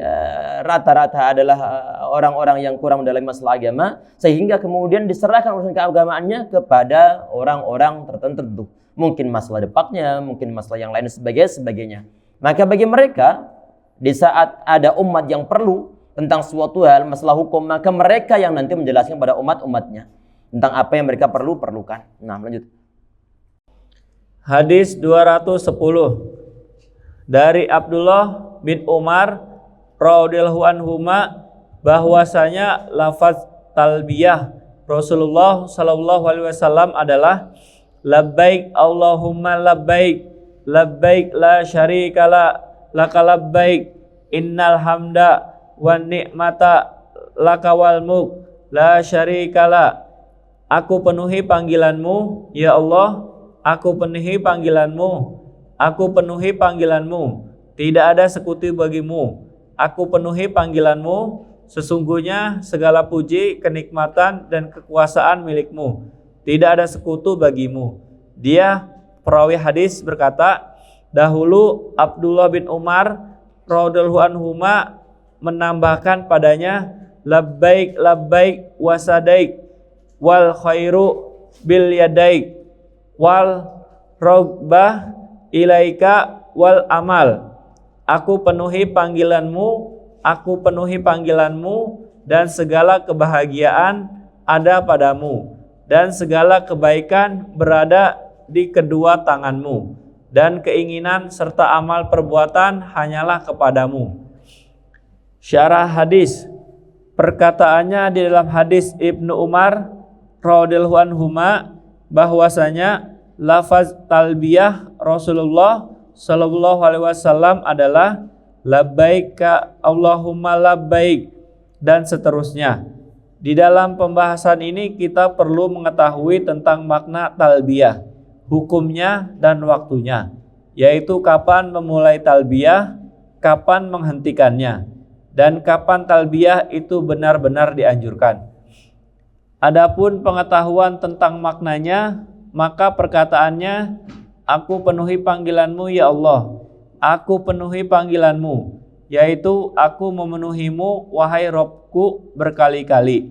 rata-rata adalah orang-orang yang kurang mendalami masalah agama, sehingga kemudian diserahkan urusan keagamaannya kepada orang-orang tertentu. Mungkin masalah depaknya, mungkin masalah yang lain sebagainya. Maka bagi mereka, di saat ada umat yang perlu tentang suatu hal, masalah hukum, maka mereka yang nanti menjelaskan pada umat-umatnya. tentang apa yang mereka perlukan. Nah, lanjut. Hadis 210 dari Abdullah bin Umar radhiyallahu anhuma bahwasanya lafaz talbiyah Rasulullah sallallahu alaihi wasallam adalah labbaik Allahumma labbaik labbaik la syarika laka labbaik innal hamda wan ni'mata laka wal mulk la syarika. Aku penuhi panggilanmu ya Allah, aku penuhi panggilanmu, aku penuhi panggilanmu, tidak ada sekutu bagimu. Aku penuhi panggilanmu, sesungguhnya segala puji, kenikmatan dan kekuasaan milikmu, tidak ada sekutu bagimu. Dia perawi hadis berkata, dahulu Abdullah bin Umar radhiyallahu anhuma menambahkan padanya labbaik labbaik wasadaik wal khairu bil yadaik wal rogbah ilaika wal amal. Aku penuhi panggilanmu, aku penuhi panggilanmu, dan segala kebahagiaan ada padamu, dan segala kebaikan berada di kedua tanganmu, dan keinginan serta amal perbuatan hanyalah kepadamu. Syarah hadis, perkataannya di dalam hadis Ibnu Umar radhiyallahu anhuma bahwasanya lafaz talbiyah Rasulullah sallallahu alaihi wasallam adalah labbaika Allahumma labbaik dan seterusnya. Di dalam pembahasan ini kita perlu mengetahui tentang makna talbiyah, hukumnya dan waktunya, yaitu kapan memulai talbiyah, kapan menghentikannya, dan kapan talbiyah itu benar-benar dianjurkan. Adapun pengetahuan tentang maknanya, maka perkataannya, aku penuhi panggilanmu ya Allah, aku penuhi panggilanmu, yaitu aku memenuhimu wahai Robku berkali-kali.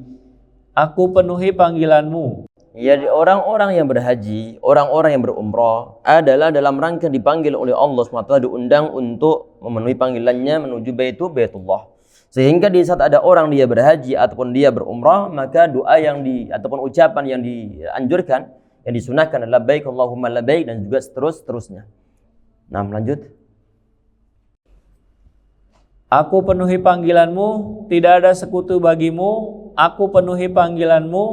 Aku penuhi panggilanmu. Ya, orang-orang yang berhaji, orang-orang yang berumrah adalah dalam rangka dipanggil oleh Allah SWT, diundang untuk memenuhi panggilannya menuju Baitullah. Sehingga di saat ada orang dia berhaji ataupun dia berumrah, maka doa ataupun ucapan yang dianjurkan, yang disunahkan adalah labbaik Allahumma labbaik dan juga seterusnya. Nah, lanjut. Aku penuhi panggilanmu, tidak ada sekutu bagimu. Aku penuhi panggilanmu,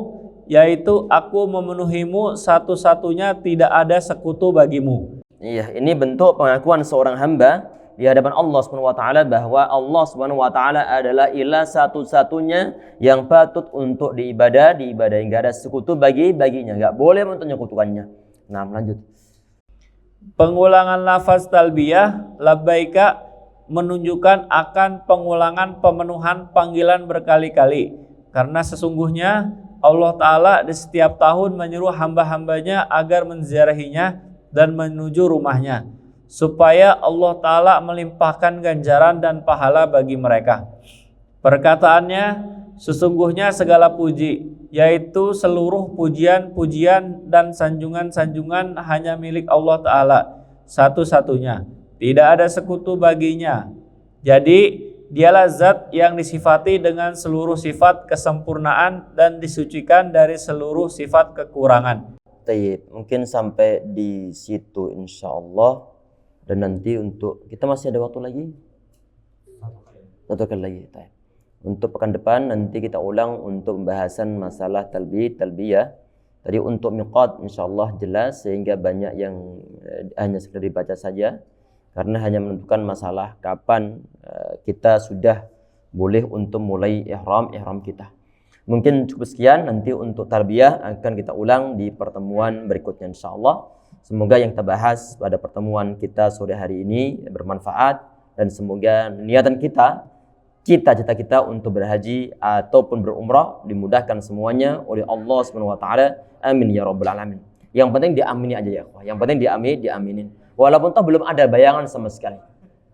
yaitu aku memenuhimu satu-satunya, tidak ada sekutu bagimu. Iya, ini bentuk pengakuan seorang hamba di hadapan Allah Subhanahu wa taala bahwa Allah Subhanahu wa taala adalah ilah satu-satunya yang patut untuk diibadahi, enggak ada sekutu baginya, enggak boleh untuk menyekutukannya. Nah, lanjut. Pengulangan lafaz talbiyah labbaika menunjukkan akan pengulangan pemenuhan panggilan berkali-kali, karena sesungguhnya Allah Ta'ala di setiap tahun menyuruh hamba-hambanya agar menziarahinya dan menuju rumahnya, supaya Allah Ta'ala melimpahkan ganjaran dan pahala bagi mereka. Perkataannya, sesungguhnya segala puji, yaitu seluruh pujian-pujian dan sanjungan-sanjungan hanya milik Allah Ta'ala satu-satunya, tidak ada sekutu baginya. Jadi dialah zat yang disifati dengan seluruh sifat kesempurnaan dan disucikan dari seluruh sifat kekurangan. Tayyib, mungkin sampai di situ insyaallah. Dan nanti untuk kita masih ada waktu lagi? Satu kali lagi. Tayyib. Untuk pekan depan nanti kita ulang untuk pembahasan masalah talbiyah. Tadi untuk miqat insyaallah jelas, sehingga banyak yang hanya sekedar dibaca saja, karena hanya menentukan masalah kapan kita sudah boleh untuk mulai ihram kita. Mungkin cukup sekian, nanti untuk talbiyah akan kita ulang di pertemuan berikutnya insyaallah. Semoga yang kita bahas pada pertemuan kita sore hari ini bermanfaat, dan semoga niatan kita, cita-cita kita untuk berhaji ataupun berumrah dimudahkan semuanya oleh Allah Subhanahu wa taala. Amin ya rabbal alamin. Yang penting diamini aja ya, yang penting diaminin. Walaupun toh belum ada bayangan sama sekali.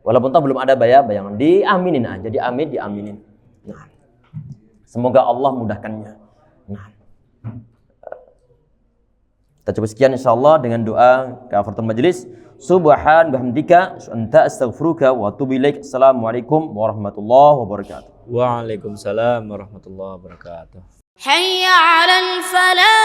Walaupun toh belum ada bayangan, diaminin aja, diaminin. Nah, semoga Allah mudahkannya. Nah, kita coba sekian insyaallah dengan doa kafaratul majlis. Subhan bihamdika anta astaghfiruka wa atubu ilaik. Assalamualaikum warahmatullahi wabarakatuh. Waalaikumsalam warahmatullahi wabarakatuh. حي على الفلاح